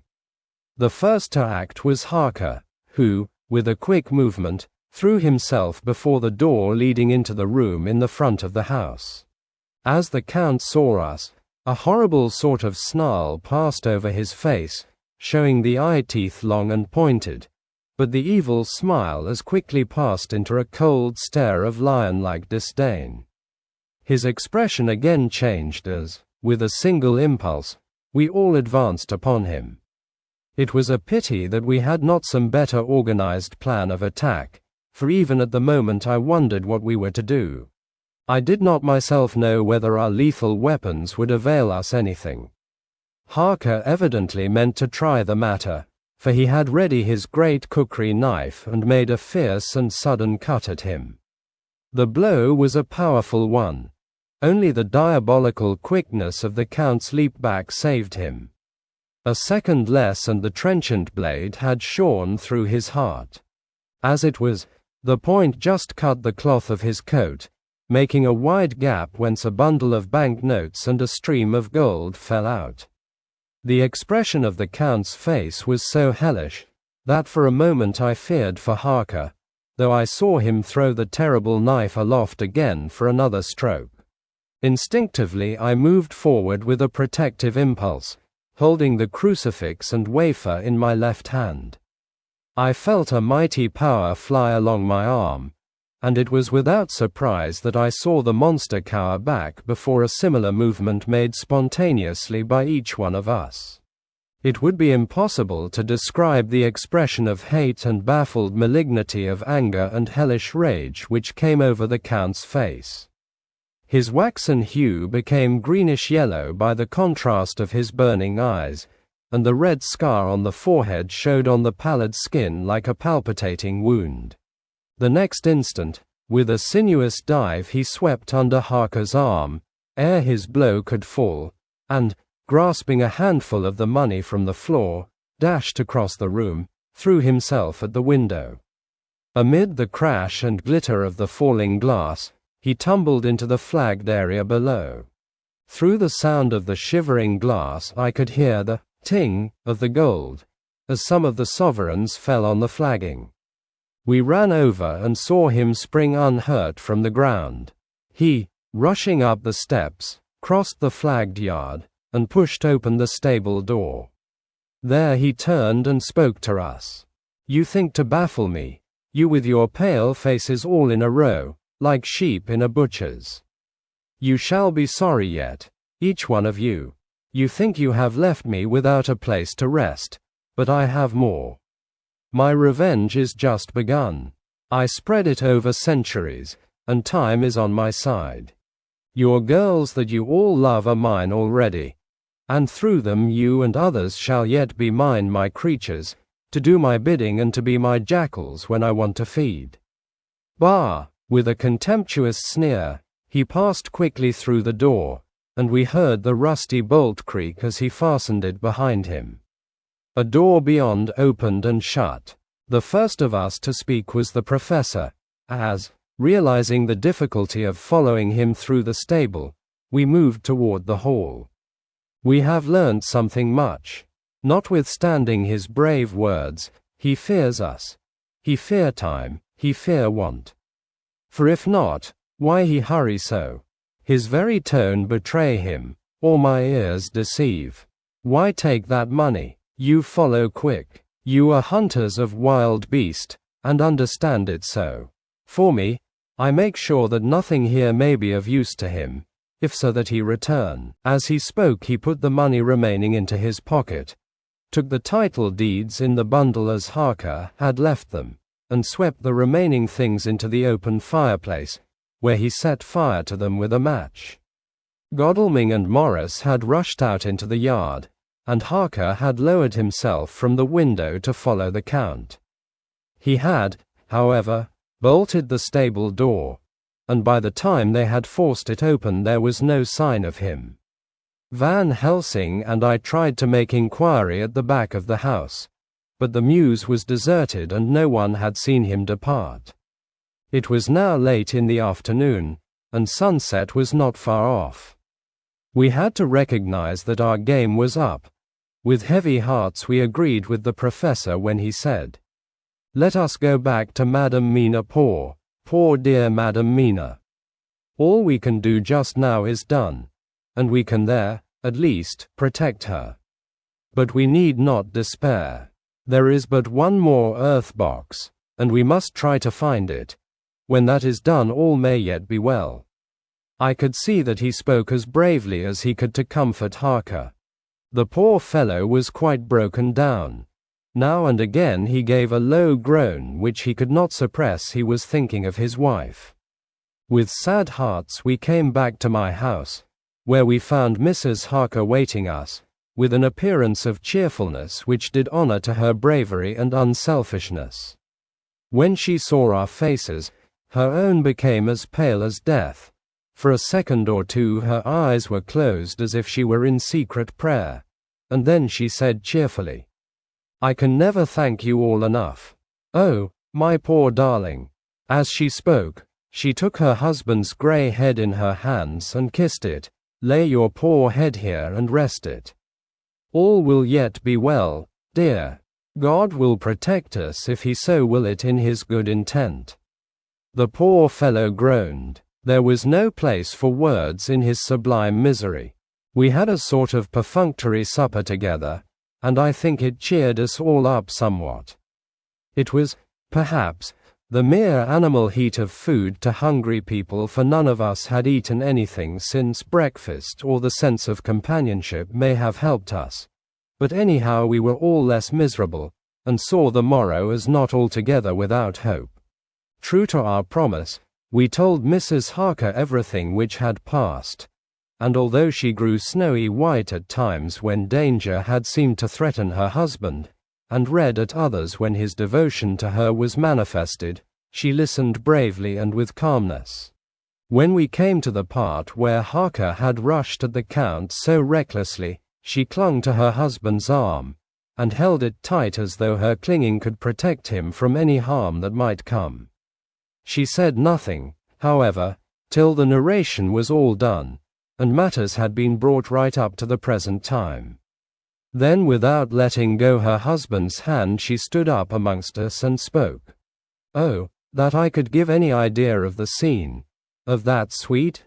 The first to act was Harker, who, with a quick movement, threw himself before the door leading into the room in the front of the house. As the Count saw us, a horrible sort of snarl passed over his face, showing the eye teeth long and pointed, but the evil smile as quickly passed into a cold stare of lion-like disdain. His expression again changed as, with a single impulse, we all advanced upon him. It was a pity that we had not some better organized plan of attack, for even at the moment I wondered what we were to do. I did not myself know whether our lethal weapons would avail us anything. Harker evidently meant to try the matter, for he had ready his great kukri knife and made a fierce and sudden cut at him. The blow was a powerful one. Only the diabolical quickness of the Count's leap back saved him. A second less and the trenchant blade had shorn through his heart. As it was, the point just cut the cloth of his coat, making a wide gap whence a bundle of banknotes and a stream of gold fell out. The expression of the Count's face was so hellish, that for a moment I feared for Harker, though I saw him throw the terrible knife aloft again for another stroke. Instinctively I moved forward with a protective impulse, holding the crucifix and wafer in my left hand. I felt a mighty power fly along my arm, and it was without surprise that I saw the monster cower back before a similar movement made spontaneously by each one of us. It would be impossible to describe the expression of hate and baffled malignity, of anger and hellish rage which came over the Count's face. His waxen hue became greenish-yellow by the contrast of his burning eyes, and the red scar on the forehead showed on the pallid skin like a palpitating wound. The next instant, with a sinuous dive he swept under Harker's arm, ere his blow could fall, and, grasping a handful of the money from the floor, dashed across the room, threw himself at the window. Amid the crash and glitter of the falling glass, he tumbled into the flagged area below. Through the sound of the shivering glass I could hear the ting of the gold, as some of the sovereigns fell on the flagging. We ran over and saw him spring unhurt from the ground. He, rushing up the steps, crossed the flagged yard, and pushed open the stable door. There he turned and spoke to us. "You think to baffle me, you with your pale faces all in a row, like sheep in a butcher's. You shall be sorry yet, each one of you. You think you have left me without a place to rest, but I have more. My revenge is just begun. I spread it over centuries, and time is on my side. Your girls that you all love are mine already, and through them you and others shall yet be mine, my creatures, to do my bidding and to be my jackals when I want to feed." Bah! With a contemptuous sneer, he passed quickly through the door, and we heard the rusty bolt creak as he fastened it behind him. A door beyond opened and shut. The first of us to speak was the professor, as, realizing the difficulty of following him through the stable, we moved toward the hall. "We have learned something much. Notwithstanding his brave words, he fears us. He fear time, he fear want. For if not, why he hurry so? His very tone betray him, or my ears deceive. Why take that money? You follow quick. You are hunters of wild beast, and understand it so. For me, I make sure that nothing here may be of use to him, if so that he return." As he spoke he put the money remaining into his pocket, took the title deeds in the bundle as Harker had left them, and swept the remaining things into the open fireplace, where he set fire to them with a match. Godalming and Morris had rushed out into the yard, and Harker had lowered himself from the window to follow the Count. He had, however, bolted the stable door, and by the time they had forced it open there was no sign of him. Van Helsing and I tried to make inquiry at the back of the house, but the mews was deserted and no one had seen him depart. It was now late in the afternoon, and sunset was not far off. We had to recognize that our game was up. With heavy hearts we agreed with the professor when he said, "Let us go back to Madame Mina, poor dear Madame Mina. All we can do just now is done, and we can there, at least, protect her. But we need not despair. There is but one more earth box, and we must try to find it. When that is done all may yet be well." I could see that he spoke as bravely as he could to comfort Harker. The poor fellow was quite broken down. Now and again he gave a low groan which he could not suppress. He was thinking of his wife. With sad hearts we came back to my house, where we found Mrs. Harker waiting us, with an appearance of cheerfulness which did honor to her bravery and unselfishness. When she saw our faces, her own became as pale as death. For a second or two her eyes were closed as if she were in secret prayer, and then she said cheerfully, "I can never thank you all enough. Oh, my poor darling." As she spoke, she took her husband's grey head in her hands and kissed it. "Lay your poor head here and rest it. All will yet be well, dear. God will protect us if he so will it in his good intent." The poor fellow groaned. There was no place for words in his sublime misery. We had a sort of perfunctory supper together, and I think it cheered us all up somewhat. It was, perhaps, the mere animal heat of food to hungry people, for none of us had eaten anything since breakfast, or the sense of companionship may have helped us. But anyhow we were all less miserable, and saw the morrow as not altogether without hope. True to our promise, we told Mrs. Harker everything which had passed, and although she grew snowy white at times when danger had seemed to threaten her husband, and red at others when his devotion to her was manifested, she listened bravely and with calmness. When we came to the part where Harker had rushed at the Count so recklessly, she clung to her husband's arm, and held it tight as though her clinging could protect him from any harm that might come. She said nothing, however, till the narration was all done, and matters had been brought right up to the present time. Then, without letting go her husband's hand, she stood up amongst us and spoke. Oh, that I could give any idea of the scene, of that sweet,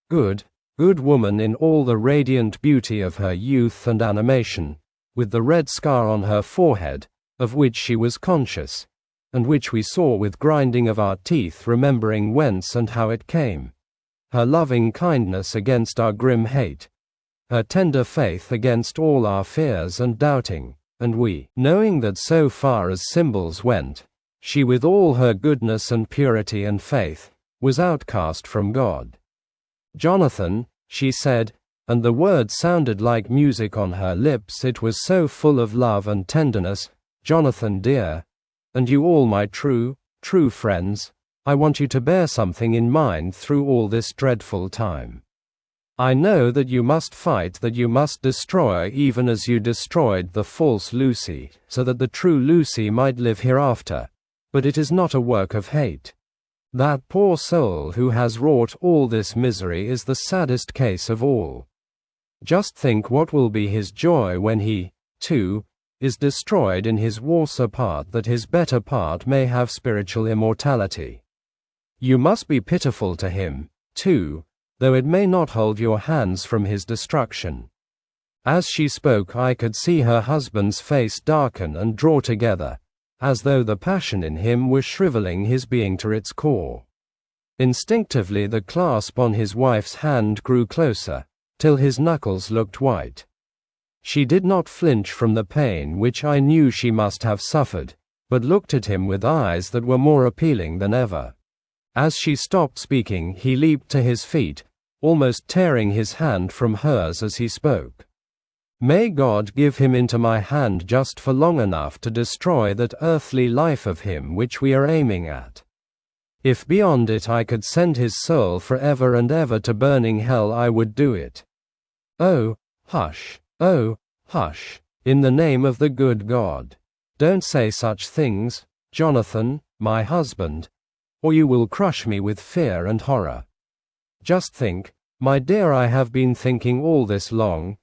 good woman in all the radiant beauty of her youth and animation, with the red scar on her forehead, of which she was conscious, and which we saw with grinding of our teeth, remembering whence and how it came. Her loving kindness against our grim hate, her tender faith against all our fears and doubting, and we, knowing that so far as symbols went, she with all her goodness and purity and faith, was outcast from God. "Jonathan," she said, and the word sounded like music on her lips, it was so full of love and tenderness, "Jonathan dear, and you all my true friends, I want you to bear something in mind through all this dreadful time. I know that you must fight, that you must destroy, even as you destroyed the false Lucy, so that the true Lucy might live hereafter, but it is not a work of hate. That poor soul who has wrought all this misery is the saddest case of all. Just think what will be his joy when he, too, is destroyed in his worser part, that his better part may have spiritual immortality. You must be pitiful to him, too, though it may not hold your hands from his destruction." As she spoke I could see her husband's face darken and draw together, as though the passion in him were shriveling his being to its core. Instinctively the clasp on his wife's hand grew closer, till his knuckles looked white. She did not flinch from the pain which I knew she must have suffered, but looked at him with eyes that were more appealing than ever. As she stopped speaking, he leaped to his feet, almost tearing his hand from hers as he spoke. May God give him into my hand just for long enough to destroy that earthly life of him which we are aiming at. If beyond it I could send his soul forever and ever to burning hell, I would do it. Oh, hush, in the name of the good God. Don't say such things, Jonathan, my husband, or you will crush me with fear and horror. Just think, my dear, I have been thinking all this long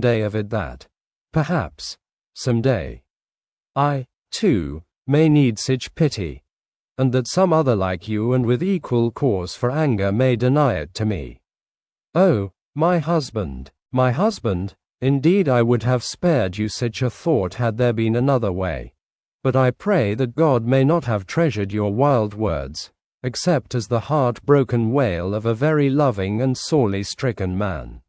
day of it that, perhaps, some day, I, too, may need such pity, and that some other like you and with equal cause for anger may deny it to me. Oh, my husband, indeed I would have spared you such a thought had there been another way, but I pray that God may not have treasured your wild words, except as the heart-broken wail of a very loving and sorely stricken man.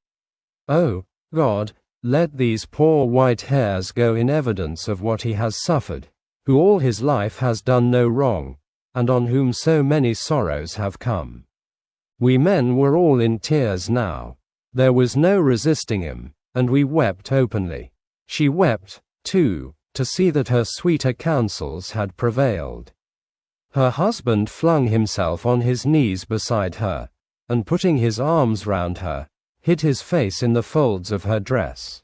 Oh, God, let these poor white hairs go in evidence of what he has suffered, who all his life has done no wrong, and on whom so many sorrows have come. We men were all in tears now. There was no resisting him, and we wept openly. She wept, too, to see that her sweeter counsels had prevailed. Her husband flung himself on his knees beside her, and putting his arms round her, hid his face in the folds of her dress.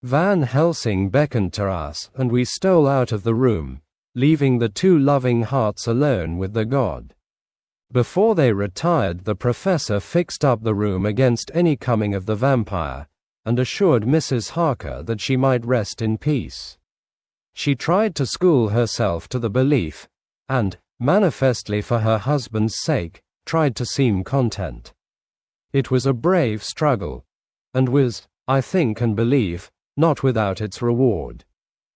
Van Helsing beckoned to us, and we stole out of the room, leaving the two loving hearts alone with the god. Before they retired, the professor fixed up the room against any coming of the vampire, and assured Mrs. Harker that she might rest in peace. She tried to school herself to the belief, and, manifestly for her husband's sake, tried to seem content. It was a brave struggle, and was, I think and believe, not without its reward.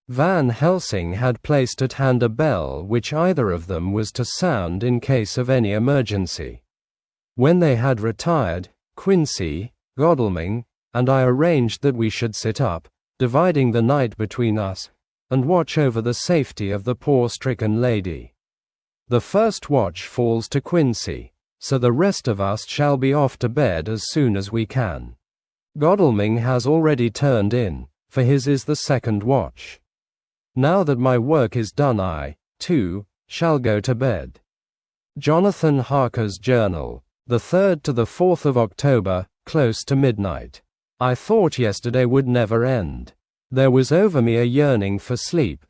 Van Helsing had placed at hand a bell which either of them was to sound in case of any emergency. When they had retired, Quincy, Godalming, and I arranged that we should sit up, dividing the night between us, and watch over the safety of the poor stricken lady. The first watch falls to Quincy, so the rest of us shall be off to bed as soon as we can. Godalming has already turned in, for his is the second watch. Now that my work is done, I, too, shall go to bed. Jonathan Harker's Journal, the 3rd to the 4th of October, close to midnight. I thought yesterday would never end. There was over me a yearning for sleep,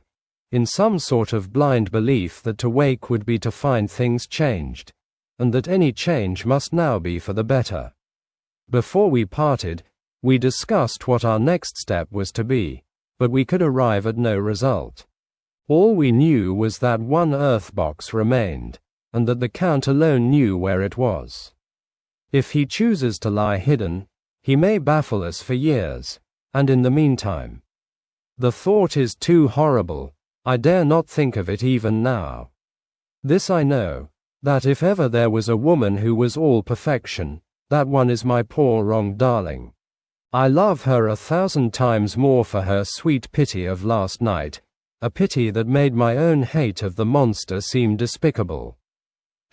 in some sort of blind belief that to wake would be to find things changed, and that any change must now be for the better. Before we parted, we discussed what our next step was to be, but we could arrive at no result. All we knew was that one earth box remained, and that the Count alone knew where it was. If he chooses to lie hidden, he may baffle us for years, and in the meantime. The thought is too horrible, I dare not think of it even now. This I know, that if ever there was a woman who was all perfection, that one is my poor wronged darling. I love her 1,000 times more for her sweet pity of last night, a pity that made my own hate of the monster seem despicable.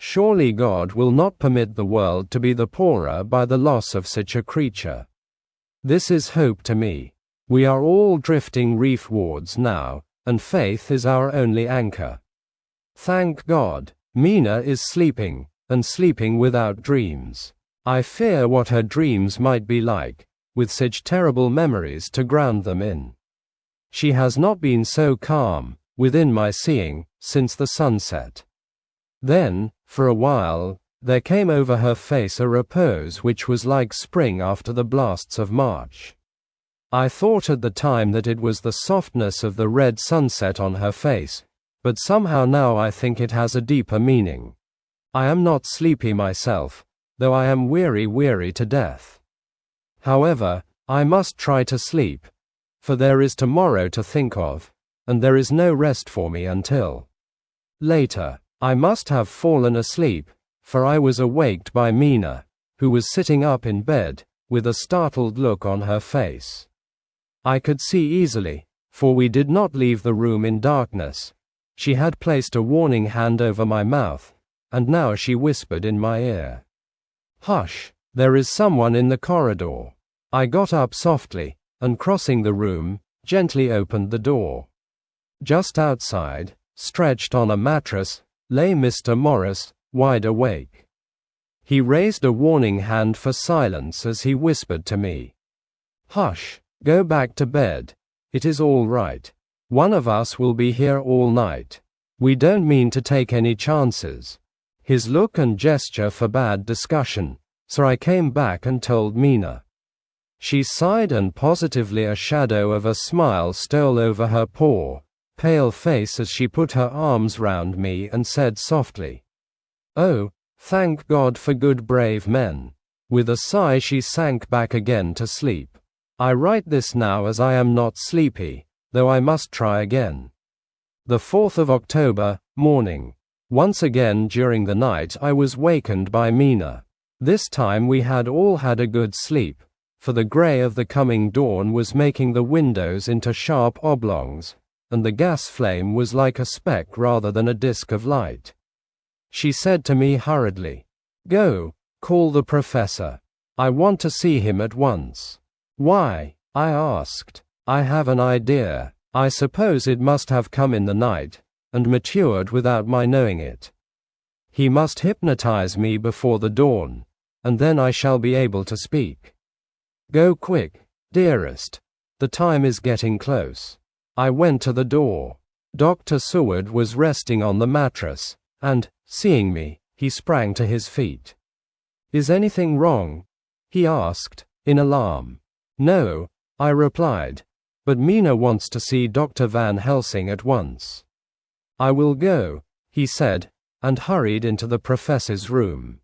Surely God will not permit the world to be the poorer by the loss of such a creature. This is hope to me. We are all drifting reefwards now, and faith is our only anchor. Thank God, Mina is sleeping, and sleeping without dreams. I fear what her dreams might be like, with such terrible memories to ground them in. She has not been so calm, within my seeing, since the sunset. Then, for a while, there came over her face a repose which was like spring after the blasts of March. I thought at the time that it was the softness of the red sunset on her face, but somehow now I think it has a deeper meaning. I am not sleepy myself, though I am weary to death. However, I must try to sleep, for there is tomorrow to think of, and there is no rest for me until later. I must have fallen asleep, for I was awaked by Mina, who was sitting up in bed, with a startled look on her face. I could see easily, for we did not leave the room in darkness. She had placed a warning hand over my mouth, and now she whispered in my ear. "Hush, there is someone in the corridor." I got up softly, and crossing the room, gently opened the door. Just outside, stretched on a mattress, lay Mr. Morris, wide awake. He raised a warning hand for silence as he whispered to me, "Hush, go back to bed. It is all right. One of us will be here all night. We don't mean to take any chances." His look and gesture forbade discussion, so I came back and told Mina. She sighed, and positively a shadow of a smile stole over her poor, pale face as she put her arms round me and said softly, "Oh, thank God for good brave men." With a sigh she sank back again to sleep. I write this now as I am not sleepy, though I must try again. The 4th of October, morning. Once again during the night I was wakened by Mina. This time we had all had a good sleep, for the grey of the coming dawn was making the windows into sharp oblongs, and the gas flame was like a speck rather than a disk of light. She said to me hurriedly, "Go, call the professor. I want to see him at once." "Why?" I asked. "I have an idea. I suppose it must have come in the night, and matured without my knowing it. He must hypnotize me before the dawn, and then I shall be able to speak. Go quick, dearest. The time is getting close." I went to the door. Dr. Seward was resting on the mattress, and, seeing me, he sprang to his feet. "Is anything wrong?" he asked, in alarm. "No," I replied, "but Mina wants to see Dr. Van Helsing at once." "I will go," he said, and hurried into the professor's room.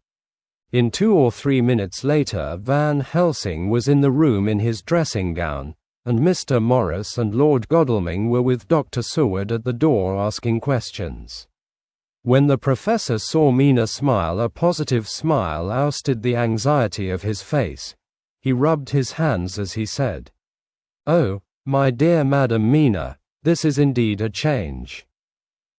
In 2 or 3 minutes later Van Helsing was in the room in his dressing gown, and Mr. Morris and Lord Godalming were with Dr. Seward at the door asking questions. When the professor saw Mina smile, a positive smile ousted the anxiety of his face. He rubbed his hands as he said, "Oh, my dear Madam Mina, this is indeed a change.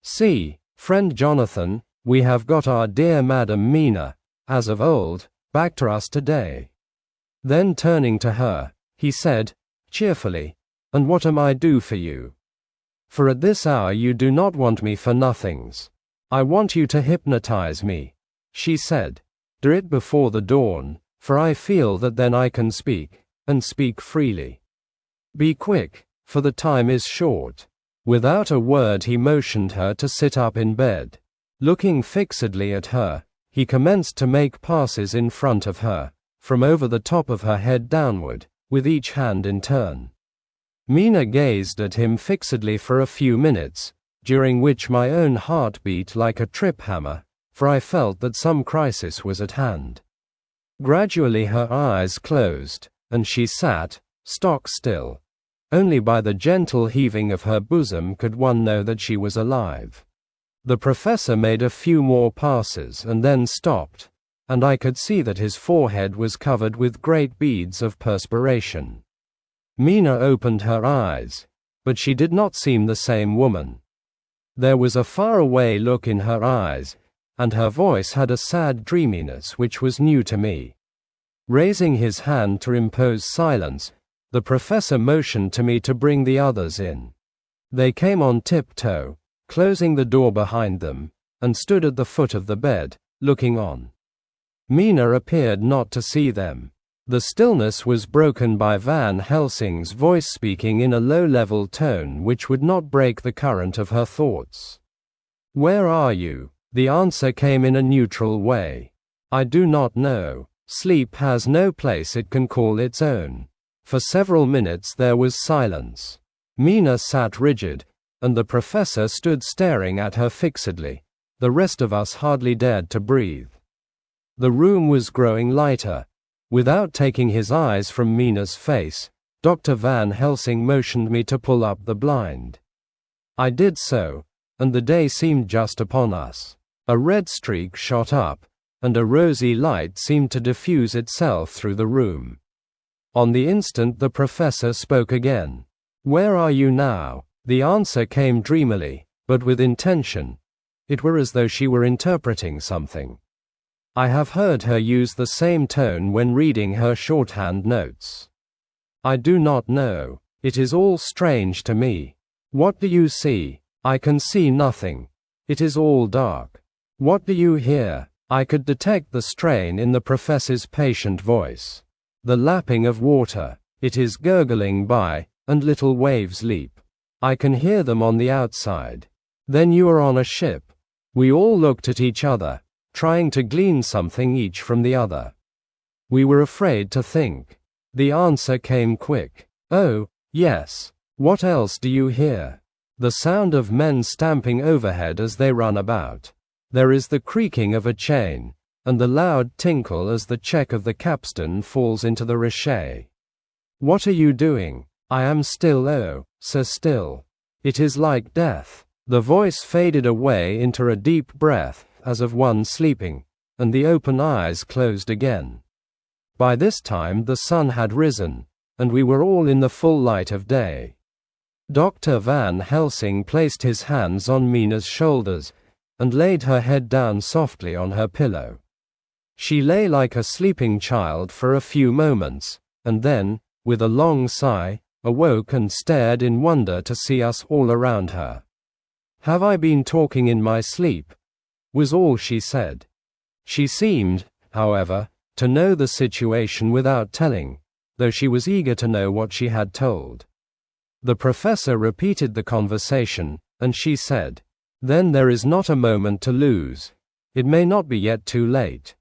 See, friend Jonathan, we have got our dear Madam Mina, as of old, back to us today." Then turning to her, he said, cheerfully, "And what am I do for you? For at this hour you do not want me for nothings. I want you to hypnotize me," she said. "Do it before the dawn, for I feel that then I can speak, and speak freely. Be quick, for the time is short." Without a word he motioned her to sit up in bed. Looking fixedly at her, he commenced to make passes in front of her, from over the top of her head downward, with each hand in turn. Mina gazed at him fixedly for a few minutes, during which my own heart beat like a trip hammer, for I felt that some crisis was at hand. Gradually her eyes closed, and she sat, stock still. Only by the gentle heaving of her bosom could one know that she was alive. The professor made a few more passes and then stopped, and I could see that his forehead was covered with great beads of perspiration. Mina opened her eyes, but she did not seem the same woman. There was a faraway look in her eyes, and her voice had a sad dreaminess which was new to me. Raising his hand to impose silence, the professor motioned to me to bring the others in. They came on tiptoe, closing the door behind them, and stood at the foot of the bed, looking on. Mina appeared not to see them. The stillness was broken by Van Helsing's voice speaking in a low-level tone which would not break the current of her thoughts. "Where are you?" The answer came in a neutral way. "I do not know. Sleep has no place it can call its own." For several minutes there was silence. Mina sat rigid, and the professor stood staring at her fixedly. The rest of us hardly dared to breathe. The room was growing lighter. Without taking his eyes from Mina's face, Dr. Van Helsing motioned me to pull up the blind. I did so, and the day seemed just upon us. A red streak shot up, and a rosy light seemed to diffuse itself through the room. On the instant the professor spoke again. "Where are you now?" The answer came dreamily, but with intention. It were as though she were interpreting something. I have heard her use the same tone when reading her shorthand notes. "I do not know. It is all strange to me." "What do you see?" "I can see nothing. It is all dark." "What do you hear?" I could detect the strain in the professor's patient voice. "The lapping of water. It is gurgling by, and little waves leap. I can hear them on the outside." "Then you are on a ship." We all looked at each other, trying to glean something each from the other. We were afraid to think. The answer came quick. "Oh, yes. What else do you hear?" "The sound of men stamping overhead as they run about. There is the creaking of a chain, and the loud tinkle as the check of the capstan falls into the richet." "What are you doing?" "I am still, oh, so still. It is like death." The voice faded away into a deep breath, as of one sleeping, and the open eyes closed again. By this time the sun had risen, and we were all in the full light of day. Dr. Van Helsing placed his hands on Mina's shoulders, and laid her head down softly on her pillow. She lay like a sleeping child for a few moments, and then, with a long sigh, awoke and stared in wonder to see us all around her. "Have I been talking in my sleep?" was all she said. She seemed, however, to know the situation without telling, though she was eager to know what she had told. The professor repeated the conversation, and she said, "Then there is not a moment to lose. It may not be yet too late."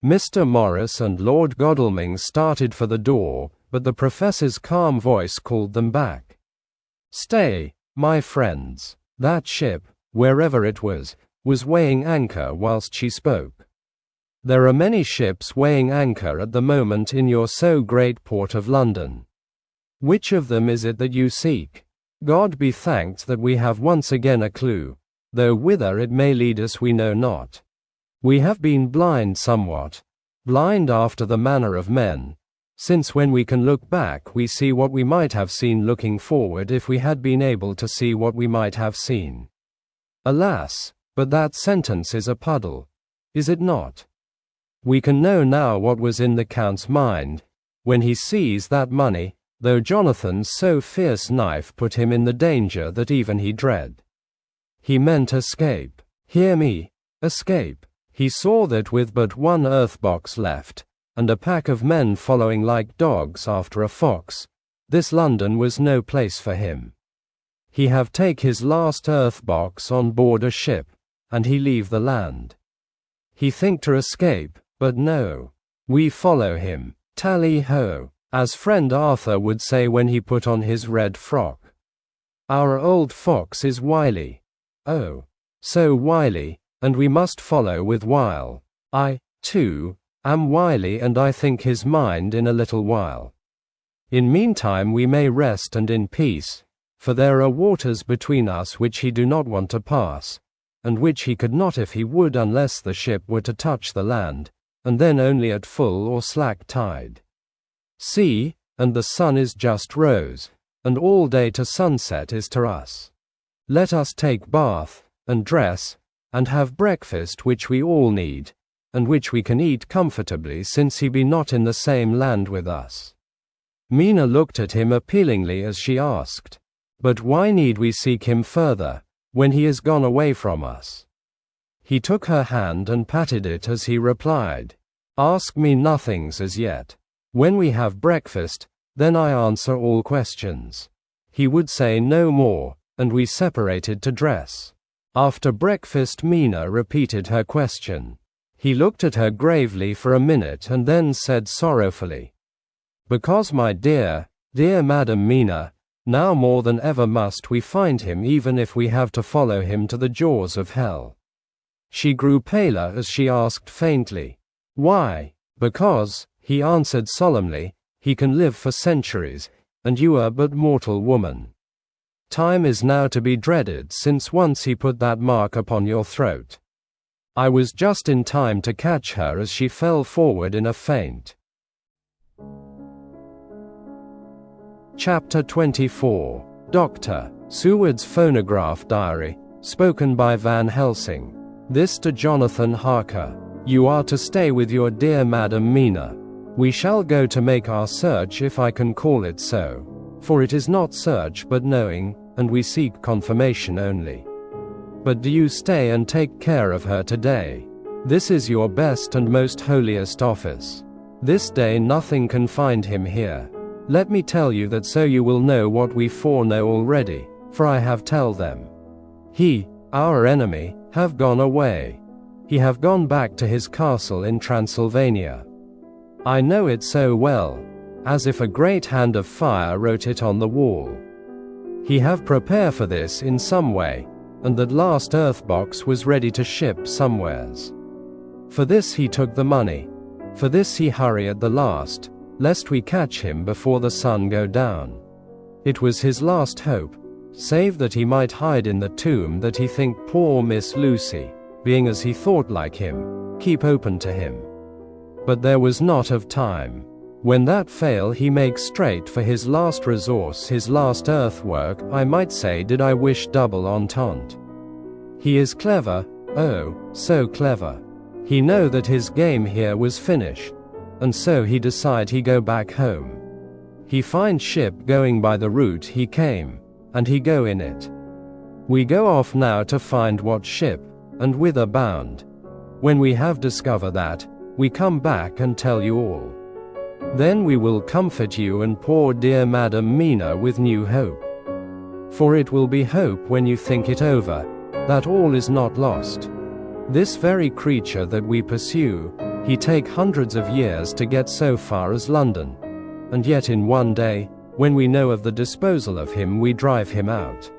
Mr. Morris and Lord Godalming started for the door, but the professor's calm voice called them back. "Stay, my friends." That ship, wherever it was weighing anchor whilst she spoke. "There are many ships weighing anchor at the moment in your so great port of London. Which of them is it that you seek? God be thanked that we have once again a clue, though whither it may lead us we know not. We have been blind somewhat, blind after the manner of men, since when we can look back we see what we might have seen looking forward if we had been able to see what we might have seen. Alas, but that sentence is a puddle, is it not? We can know now what was in the Count's mind, when he seized that money, though Jonathan's so fierce knife put him in the danger that even he dread. He meant escape. Hear me, escape. He saw that with but one earth box left, and a pack of men following like dogs after a fox, this London was no place for him. He have take his last earth box on board a ship, and he leave the land. He think to escape, but no. We follow him. Tally-ho, as friend Arthur would say when he put on his red frock. Our old fox is wily. Oh, so wily, and we must follow with wile. I, too, am wily, and I think his mind in a little while. In meantime we may rest and in peace, for there are waters between us which he do not want to pass, and which he could not if he would unless the ship were to touch the land, and then only at full or slack tide. See, and the sun is just rose, and all day to sunset is to us. Let us take bath, and dress, and have breakfast which we all need, and which we can eat comfortably since he be not in the same land with us." Mina looked at him appealingly as she asked, "But why need we seek him further, when he is gone away from us?" He took her hand and patted it as he replied, "Ask me nothings as yet. When we have breakfast, then I answer all questions." He would say no more, and we separated to dress. After breakfast Mina repeated her question. He looked at her gravely for a minute and then said sorrowfully, "Because my dear, dear Madam Mina, now more than ever must we find him even if we have to follow him to the jaws of hell." She grew paler as she asked faintly, "Why?" "Because," he answered solemnly, "he can live for centuries, and you are but mortal woman. Time is now to be dreaded since once he put that mark upon your throat." I was just in time to catch her as she fell forward in a faint. Chapter 24. Dr. Seward's Phonograph Diary, spoken by Van Helsing. This to Jonathan Harker. You are to stay with your dear Madam Mina. We shall go to make our search, if I can call it so. For it is not search but knowing, and we seek confirmation only. But do you stay and take care of her today. This is your best and most holiest office. This day nothing can find him here. Let me tell you that, so you will know what we foreknow already, for I have tell them. He, our enemy, have gone away. He have gone back to his castle in Transylvania. I know it so well, as if a great hand of fire wrote it on the wall. He have prepare for this in some way, and that last earth box was ready to ship somewheres. For this he took the money, for this he hurry at the last, lest we catch him before the sun go down. It was his last hope, save that he might hide in the tomb that he think poor Miss Lucy, being as he thought like him, keep open to him. But there was not of time. When that fail he make straight for his last resource, his last earthwork, I might say did I wish double entente. He is clever, oh, so clever. He know that his game here was finished, and so he decide he go back home. He find ship going by the route he came, and he go in it. We go off now to find what ship, and whither bound. When we have discovered that, we come back and tell you all. Then we will comfort you and poor dear Madam Mina with new hope. For it will be hope when you think it over, that all is not lost. This very creature that we pursue, he take hundreds of years to get so far as London, and yet in one day, when we know of the disposal of him, we drive him out.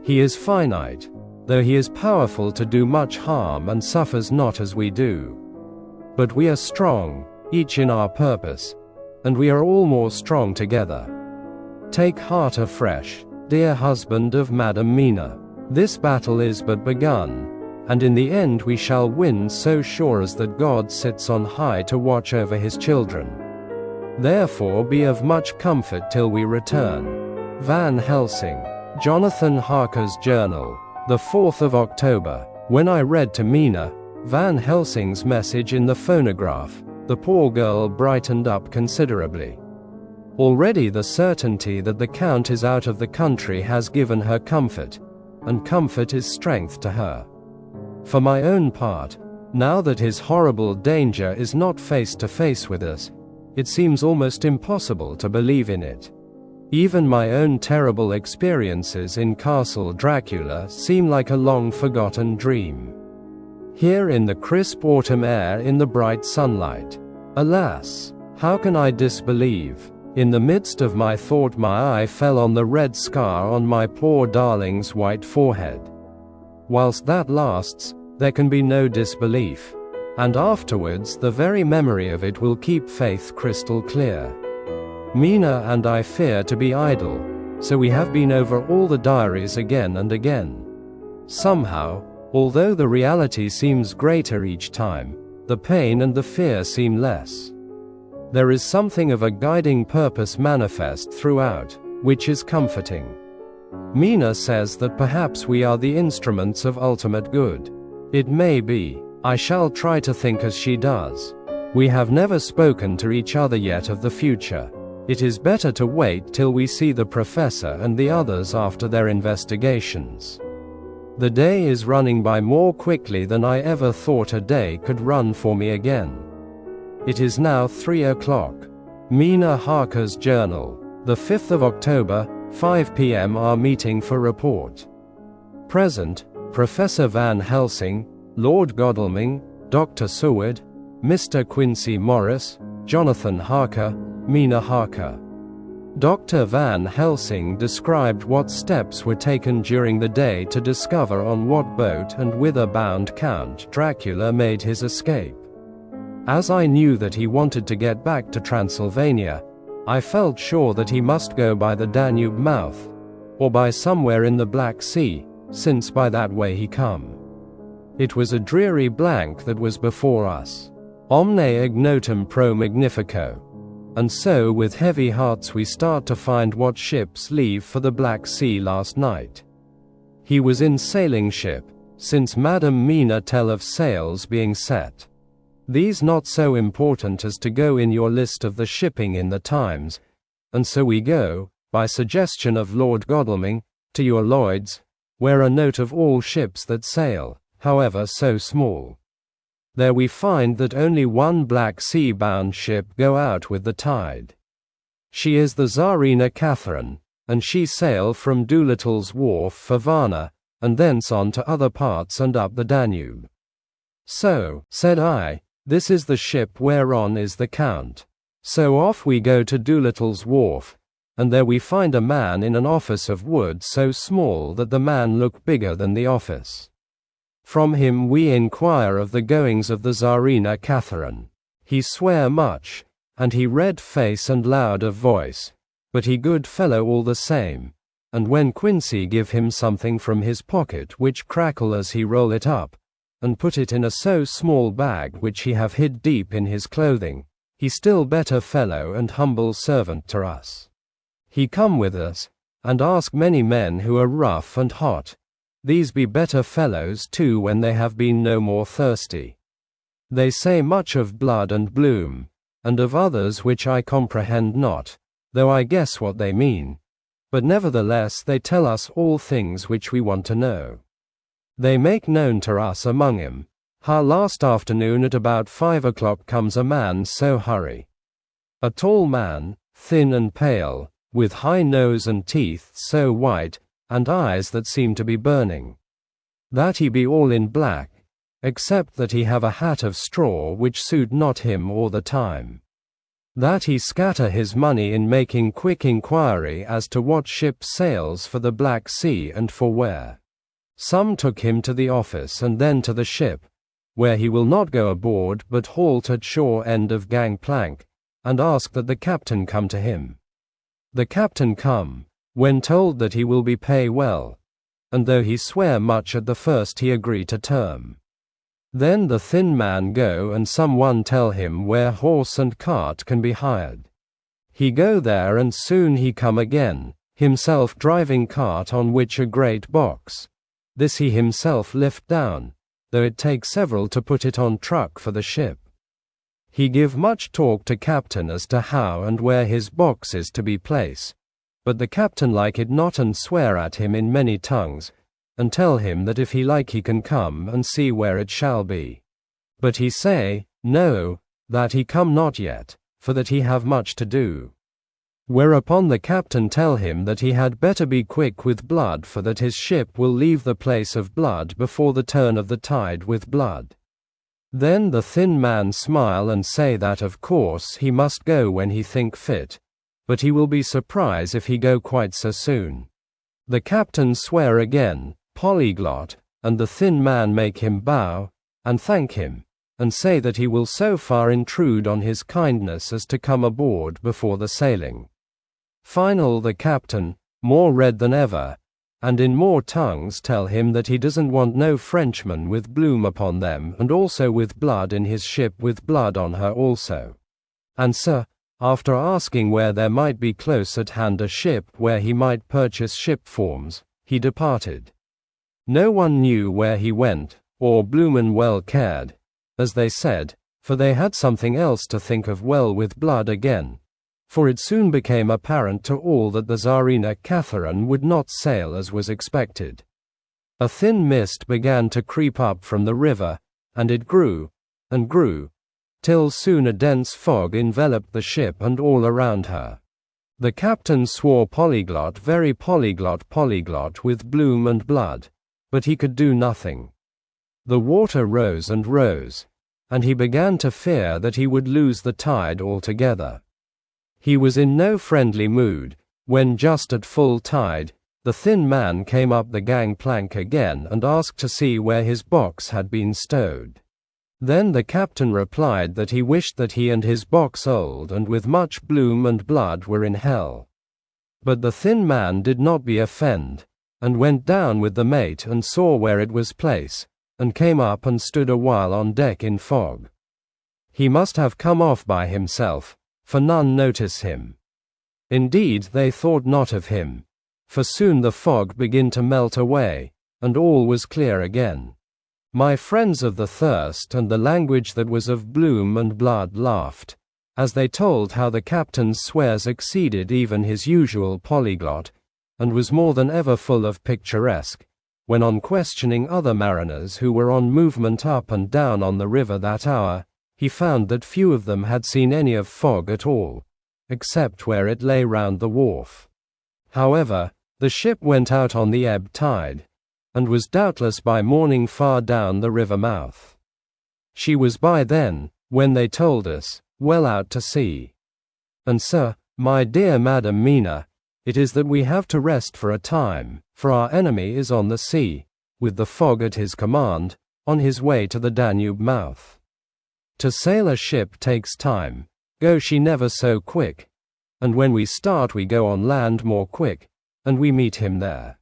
He is finite, though he is powerful to do much harm and suffers not as we do. But we are strong, each in our purpose, and we are all more strong together. Take heart afresh, dear husband of Madam Mina. This battle is but begun, and in the end we shall win, so sure as that God sits on high to watch over his children. Therefore be of much comfort till we return. Van Helsing. Jonathan Harker's Journal. The 4th of October. When I read to Mina Van Helsing's message in the phonograph, the poor girl brightened up considerably. Already the certainty that the Count is out of the country has given her comfort, and comfort is strength to her. For my own part, now that his horrible danger is not face to face with us, it seems almost impossible to believe in it. Even my own terrible experiences in Castle Dracula seem like a long-forgotten dream. Here in the crisp autumn air, in the bright sunlight, alas, how can I disbelieve? In the midst of my thought my eye fell on the red scar on my poor darling's white forehead. Whilst that lasts, there can be no disbelief, and afterwards the very memory of it will keep faith crystal clear. Mina and I fear to be idle, so we have been over all the diaries again and again. Somehow, although the reality seems greater each time, the pain and the fear seem less. There is something of a guiding purpose manifest throughout, which is comforting. Mina says that perhaps we are the instruments of ultimate good. It may be. I shall try to think as she does. We have never spoken to each other yet of the future. It is better to wait till we see the professor and the others after their investigations. The day is running by more quickly than I ever thought a day could run for me again. It is now 3 o'clock. Mina Harker's Journal. The 5th of October, 5 p.m. Our meeting for report. Present, Professor Van Helsing, Lord Godalming, Dr. Seward, Mr. Quincy Morris, Jonathan Harker, Mina Harker. Dr. Van Helsing described what steps were taken during the day to discover on what boat and whither bound Count Dracula made his escape. As I knew that he wanted to get back to Transylvania, I felt sure that he must go by the Danube mouth, or by somewhere in the Black Sea, since by that way he come. It was a dreary blank that was before us. Omne ignotum pro magnifico. And so with heavy hearts we start to find what ships leave for the Black Sea last night. He was in sailing ship, since Madam Mina tell of sails being set. These not so important as to go in your list of the shipping in the Times, and so we go, by suggestion of Lord Godalming, to your Lloyd's, where a note of all ships that sail, however so small. There we find that only one Black Sea-bound ship go out with the tide. She is the Tsarina Catherine, and she sail from Doolittle's wharf for Varna, and thence on to other parts and up the Danube. So, said I, this is the ship whereon is the Count. So off we go to Doolittle's wharf, and there we find a man in an office of wood so small that the man looked bigger than the office. From him we inquire of the goings of the Tsarina Catherine. He swear much, and he red face and loud of voice, but he good fellow all the same, and when Quincy give him something from his pocket which crackle as he roll it up, and put it in a so small bag which he have hid deep in his clothing, he still better fellow and humble servant to us. He come with us, and ask many men who are rough and hot. These be better fellows too when they have been no more thirsty. They say much of blood and bloom, and of others which I comprehend not, though I guess what they mean, but nevertheless they tell us all things which we want to know. They make known to us among 'em, how last afternoon at about 5 o'clock comes a man so hurry. A tall man, thin and pale, with high nose and teeth so white, and eyes that seem to be burning. That he be all in black, except that he have a hat of straw which suit not him all the time. That he scatter his money in making quick inquiry as to what ship sails for the Black Sea and for where. Some took him to the office and then to the ship, where he will not go aboard but halt at shore end of gangplank, and ask that the captain come to him. The captain come, when told that he will be pay well, and though he swear much at the first he agree to term. Then the thin man go and some one tell him where horse and cart can be hired. He go there and soon he come again, himself driving cart on which a great box. This he himself lift down, though it take several to put it on truck for the ship. He give much talk to captain as to how and where his box is to be placed. But the captain like it not and swear at him in many tongues, and tell him that if he like he can come and see where it shall be. But he say, no, that he come not yet, for that he have much to do. Whereupon the captain tell him that he had better be quick with blood for that his ship will leave the place of blood before the turn of the tide with blood. Then the thin man smile and say that of course he must go when he think fit, but he will be surprised if he go quite so soon. The captain swear again, polyglot, and the thin man make him bow, and thank him, and say that he will so far intrude on his kindness as to come aboard before the sailing. Final the captain, more red than ever, and in more tongues tell him that he doesn't want no Frenchman with bloom upon them and also with blood in his ship with blood on her also. And sir, after asking where there might be close at hand a ship where he might purchase ship forms, he departed. No one knew where he went, or Bloomin well cared, as they said, for they had something else to think of well with blood again, for it soon became apparent to all that the Tsarina Catherine would not sail as was expected. A thin mist began to creep up from the river, and it grew, and grew, till soon a dense fog enveloped the ship and all around her. The captain swore polyglot very polyglot with bloom and blood, but he could do nothing. The water rose and rose, and he began to fear that he would lose the tide altogether. He was in no friendly mood, when just at full tide, the thin man came up the gangplank again and asked to see where his box had been stowed. Then the captain replied that he wished that he and his box old and with much bloom and blood were in hell. But the thin man did not be offend, and went down with the mate and saw where it was placed, and came up and stood a while on deck in fog. He must have come off by himself, for none notice him. Indeed they thought not of him, for soon the fog began to melt away, and all was clear again. My friends of the thirst and the language that was of bloom and blood laughed, as they told how the captain's swears exceeded even his usual polyglot, and was more than ever full of picturesque, when on questioning other mariners who were on movement up and down on the river that hour, he found that few of them had seen any of fog at all, except where it lay round the wharf. However, the ship went out on the ebb tide, and was doubtless by morning far down the river mouth. She was by then, when they told us, well out to sea. And sir, my dear Madam Mina, it is that we have to rest for a time, for our enemy is on the sea, with the fog at his command, on his way to the Danube mouth. To sail a ship takes time, go she never so quick, and when we start we go on land more quick, and we meet him there.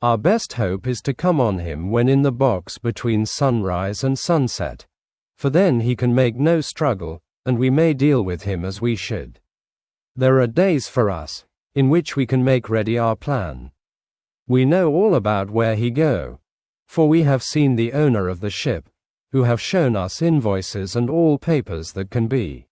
Our best hope is to come on him when in the box between sunrise and sunset, for then he can make no struggle, and we may deal with him as we should. There are days for us, in which we can make ready our plan. We know all about where he go, for we have seen the owner of the ship, who have shown us invoices and all papers that can be.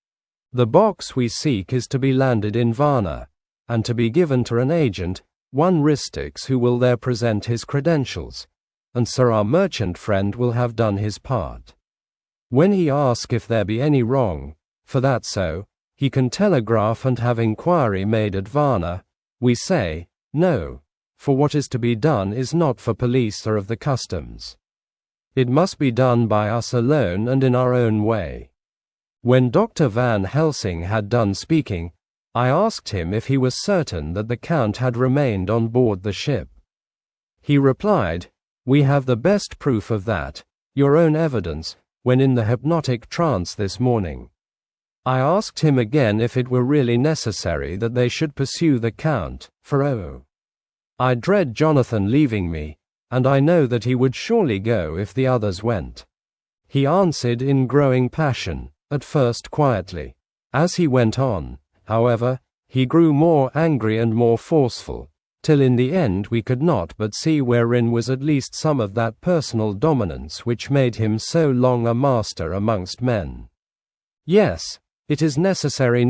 The box we seek is to be landed in Varna, and to be given to an agent, one Ristix, who will there present his credentials, and sir our merchant friend will have done his part. When he asks if there be any wrong, for that so, he can telegraph and have inquiry made at Varna, we say, no, for what is to be done is not for police or of the customs. It must be done by us alone and in our own way. When Dr. Van Helsing had done speaking, I asked him if he was certain that the Count had remained on board the ship. He replied, "We have the best proof of that, your own evidence, when in the hypnotic trance this morning." I asked him again if it were really necessary that they should pursue the Count, for I dread Jonathan leaving me, and I know that he would surely go if the others went. He answered in growing passion, at first quietly. As he went on, however, he grew more angry and more forceful, till in the end we could not but see wherein was at least some of that personal dominance which made him so long a master amongst men. Yes, it is necessary,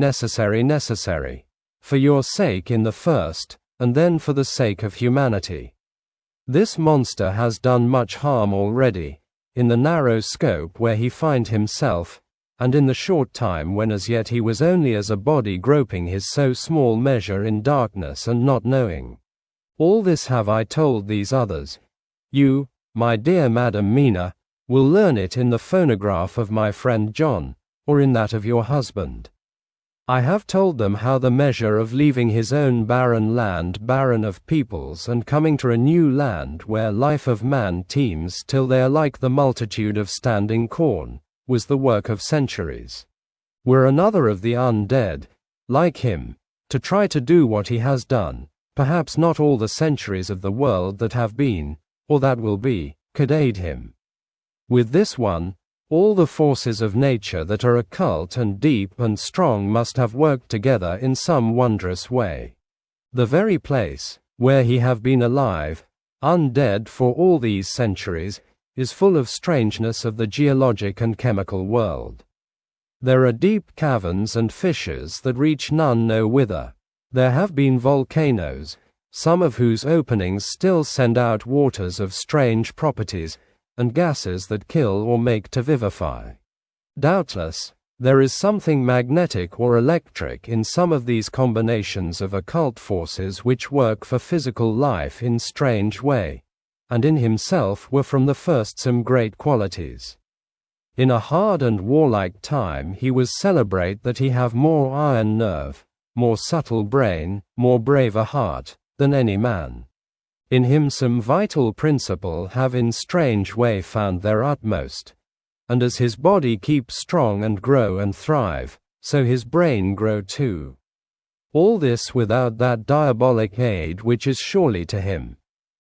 for your sake in the first, and then for the sake of humanity. This monster has done much harm already, in the narrow scope where he find himself, and in the short time when as yet he was only as a body groping his so small measure in darkness and not knowing. All this have I told these others. You, my dear Madam Mina, will learn it in the phonograph of my friend John, or in that of your husband. I have told them how the measure of leaving his own barren land barren of peoples and coming to a new land where life of man teems till they are like the multitude of standing corn, was the work of centuries. Were another of the undead, like him, to try to do what he has done, perhaps not all the centuries of the world that have been, or that will be, could aid him. With this one, all the forces of nature that are occult and deep and strong must have worked together in some wondrous way. The very place, where he have been alive, undead for all these centuries, is full of strangeness of the geologic and chemical world. There are deep caverns and fissures that reach none know whither. There have been volcanoes, some of whose openings still send out waters of strange properties, and gases that kill or make to vivify. Doubtless, there is something magnetic or electric in some of these combinations of occult forces which work for physical life in strange way, and in himself were from the first some great qualities. In a hard and warlike time he was celebrate that he have more iron nerve, more subtle brain, more braver heart, than any man. In him some vital principle have in strange way found their utmost, and as his body keeps strong and grow and thrive, so his brain grow too. All this without that diabolic aid which is surely to him,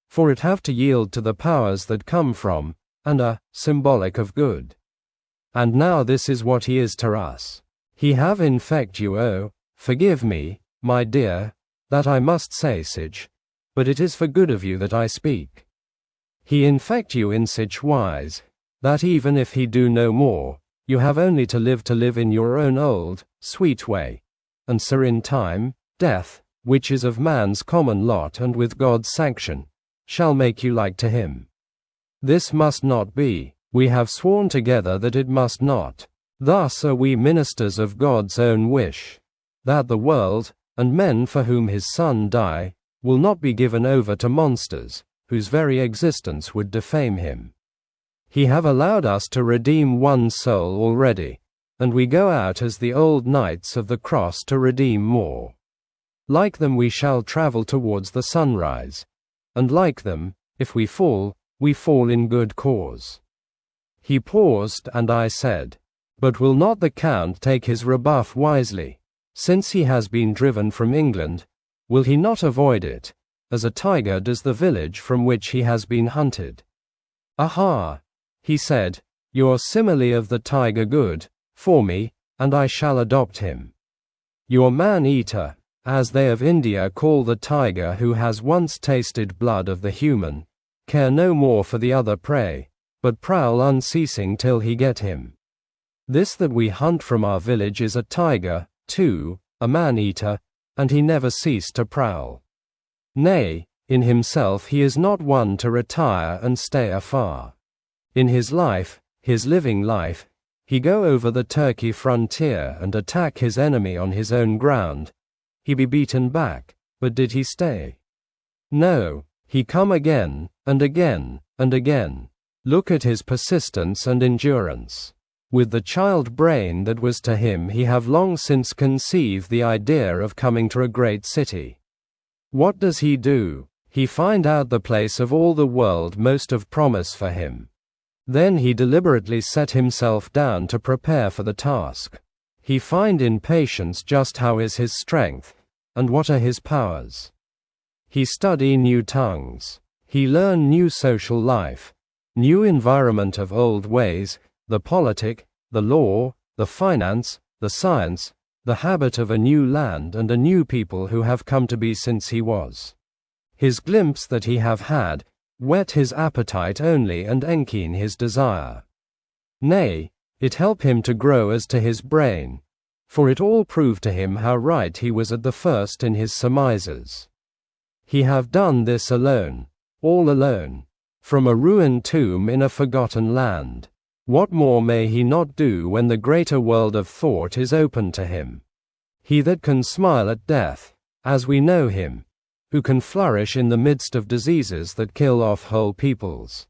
for it have to yield to the powers that come from, and are, symbolic of good. And now this is what he is to us. He have infect you. Oh, forgive me, my dear, that I must say sich, but it is for good of you that I speak. He infect you in such wise, that even if he do no more, you have only to live in your own old, sweet way, and so in time, death, which is of man's common lot and with God's sanction, shall make you like to him. This must not be, we have sworn together that it must not. Thus are we ministers of God's own wish, that the world, and men for whom his Son die, will not be given over to monsters, whose very existence would defame him. He have allowed us to redeem one soul already, and we go out as the old knights of the cross to redeem more. Like them we shall travel towards the sunrise, and like them, if we fall in good cause. He paused, and I said, but will not the Count take his rebuff wisely? Since he has been driven from England, will he not avoid it, as a tiger does the village from which he has been hunted? Aha, he said, your simile of the tiger good, for me, and I shall adopt him. Your man-eater, as they of India call the tiger who has once tasted blood of the human, care no more for the other prey, but prowl unceasing till he get him. This that we hunt from our village is a tiger, too, a man-eater, and he never ceased to prowl. Nay, in himself he is not one to retire and stay afar. In his life, his living life, he go over the Turkey frontier and attack his enemy on his own ground. He be beaten back, but did he stay? No, he come again, and again, and again. Look at his persistence and endurance. With the child brain that was to him he have long since conceived the idea of coming to a great city. What does he do? He find out the place of all the world most of promise for him. Then he deliberately set himself down to prepare for the task. He find in patience just how is his strength, and what are his powers. He study new tongues. He learn new social life, new environment of old ways, the politic, the law, the finance, the science, the habit of a new land and a new people who have come to be since he was. His glimpse that he have had, whet his appetite only and enkeen his desire. Nay, it help him to grow as to his brain, for it all proved to him how right he was at the first in his surmises. He have done this alone, all alone, from a ruined tomb in a forgotten land. What more may he not do when the greater world of thought is open to him? He that can smile at death, as we know him, who can flourish in the midst of diseases that kill off whole peoples.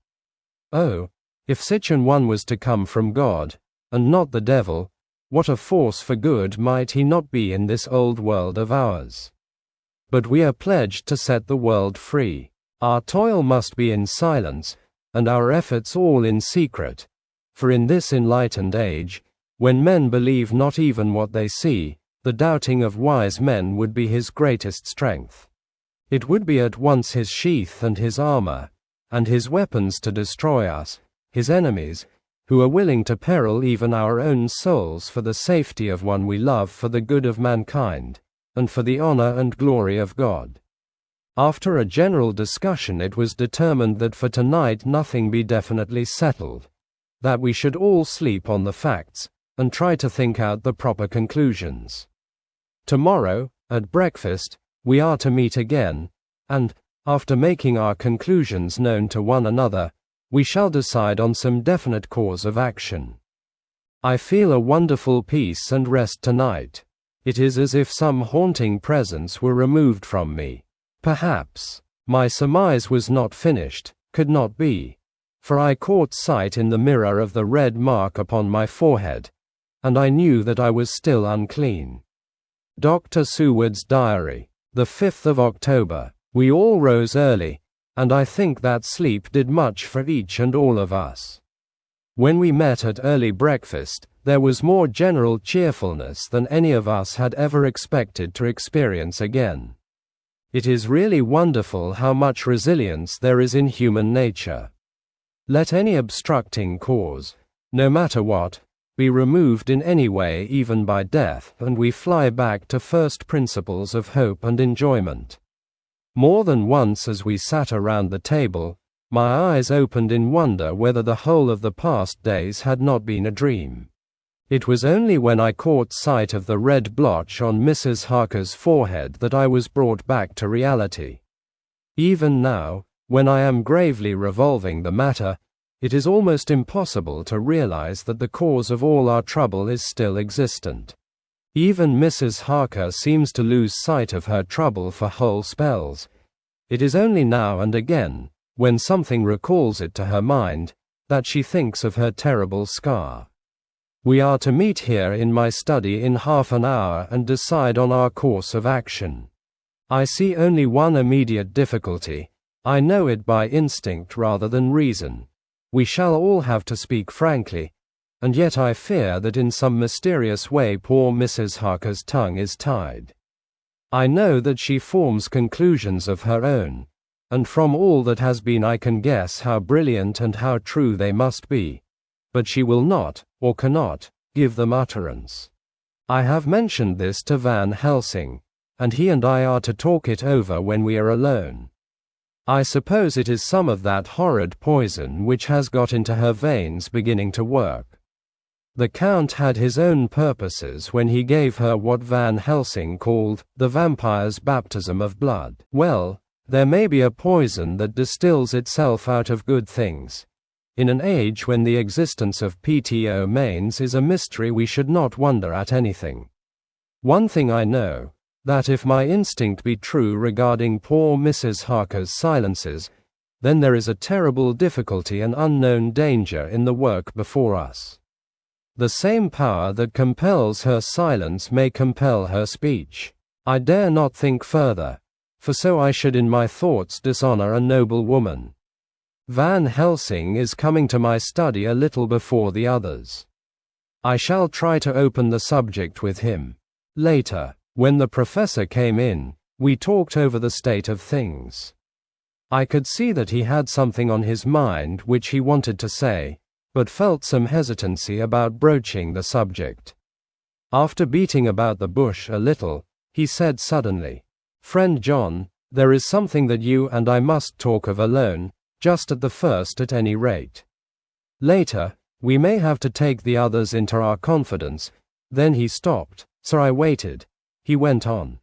Oh, if such an one was to come from God, and not the devil, what a force for good might he not be in this old world of ours? But we are pledged to set the world free. Our toil must be in silence, and our efforts all in secret. For in this enlightened age, when men believe not even what they see, the doubting of wise men would be his greatest strength. It would be at once his sheath and his armor, and his weapons to destroy us, his enemies, who are willing to peril even our own souls for the safety of one we love, for the good of mankind, and for the honor and glory of God. After a general discussion it was determined that for tonight nothing be definitely settled, that we should all sleep on the facts, and try to think out the proper conclusions. Tomorrow, at breakfast, we are to meet again, and, after making our conclusions known to one another, we shall decide on some definite course of action. I feel a wonderful peace and rest tonight. It is as if some haunting presence were removed from me. Perhaps my surmise was not finished, could not be, for I caught sight in the mirror of the red mark upon my forehead, and I knew that I was still unclean. Dr. Seward's Diary, the 5th of October. We all rose early, and I think that sleep did much for each and all of us. When we met at early breakfast, there was more general cheerfulness than any of us had ever expected to experience again. It is really wonderful how much resilience there is in human nature. Let any obstructing cause, no matter what, be removed in any way, even by death, and we fly back to first principles of hope and enjoyment. More than once as we sat around the table, my eyes opened in wonder whether the whole of the past days had not been a dream. It was only when I caught sight of the red blotch on Mrs. Harker's forehead that I was brought back to reality. Even now, when I am gravely revolving the matter, it is almost impossible to realize that the cause of all our trouble is still existent. Even Mrs. Harker seems to lose sight of her trouble for whole spells. It is only now and again, when something recalls it to her mind, that she thinks of her terrible scar. We are to meet here in my study in half an hour and decide on our course of action. I see only one immediate difficulty. I know it by instinct rather than reason. We shall all have to speak frankly, and yet I fear that in some mysterious way poor Mrs. Harker's tongue is tied. I know that she forms conclusions of her own, and from all that has been I can guess how brilliant and how true they must be, but she will not, or cannot, give them utterance. I have mentioned this to Van Helsing, and he and I are to talk it over when we are alone. I suppose it is some of that horrid poison which has got into her veins beginning to work. The Count had his own purposes when he gave her what Van Helsing called the vampire's baptism of blood. Well, there may be a poison that distills itself out of good things. In an age when the existence of PTO mains is a mystery, we should not wonder at anything. One thing I know, that if my instinct be true regarding poor Mrs. Harker's silences, then there is a terrible difficulty and unknown danger in the work before us. The same power that compels her silence may compel her speech. I dare not think further, for so I should in my thoughts dishonor a noble woman. Van Helsing is coming to my study a little before the others. I shall try to open the subject with him. Later, when the professor came in, we talked over the state of things. I could see that he had something on his mind which he wanted to say, but felt some hesitancy about broaching the subject. After beating about the bush a little, he said suddenly, "Friend John, there is something that you and I must talk of alone, just at the first at any rate. Later, we may have to take the others into our confidence." Then he stopped, so I waited. He went on.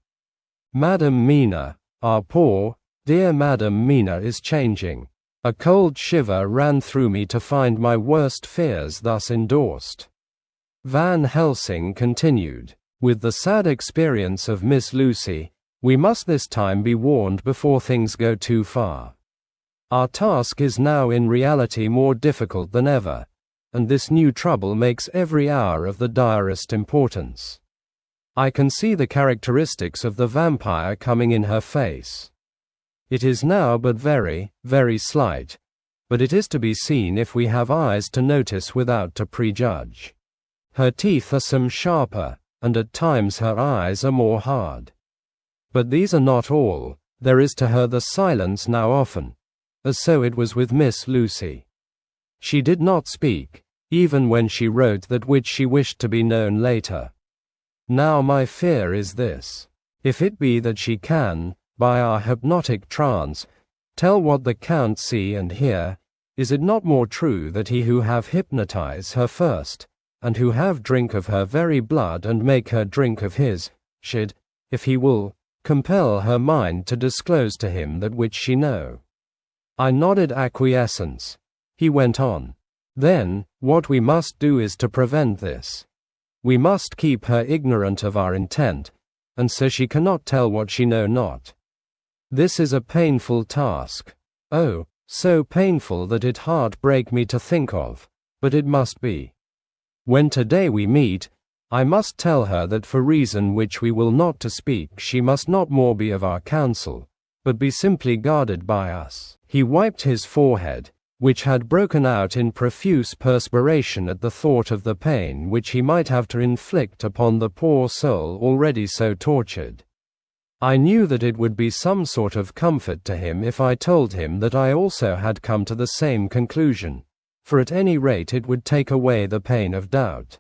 "Madam Mina, our poor, dear Madam Mina is changing." A cold shiver ran through me to find my worst fears thus endorsed. Van Helsing continued, "With the sad experience of Miss Lucy, we must this time be warned before things go too far. Our task is now in reality more difficult than ever, and this new trouble makes every hour of the direst importance. I can see the characteristics of the vampire coming in her face. It is now but very, very slight, but it is to be seen if we have eyes to notice without to prejudge. Her teeth are some sharper, and at times her eyes are more hard. But these are not all. There is to her the silence now often, as so it was with Miss Lucy. She did not speak, even when she wrote that which she wished to be known later. Now my fear is this. If it be that she can, by our hypnotic trance, tell what the Count see and hear, is it not more true that he who have hypnotize her first, and who have drink of her very blood and make her drink of his, should, if he will, compel her mind to disclose to him that which she know?" I nodded acquiescence. He went on. "Then, what we must do is to prevent this. We must keep her ignorant of our intent, and so she cannot tell what she know not. This is a painful task. Oh, so painful that it heart break me to think of, but it must be. When today we meet, I must tell her that for reason which we will not to speak she must not more be of our counsel, but be simply guarded by us." He wiped his forehead, which had broken out in profuse perspiration at the thought of the pain which he might have to inflict upon the poor soul already so tortured. I knew that it would be some sort of comfort to him if I told him that I also had come to the same conclusion, for at any rate it would take away the pain of doubt.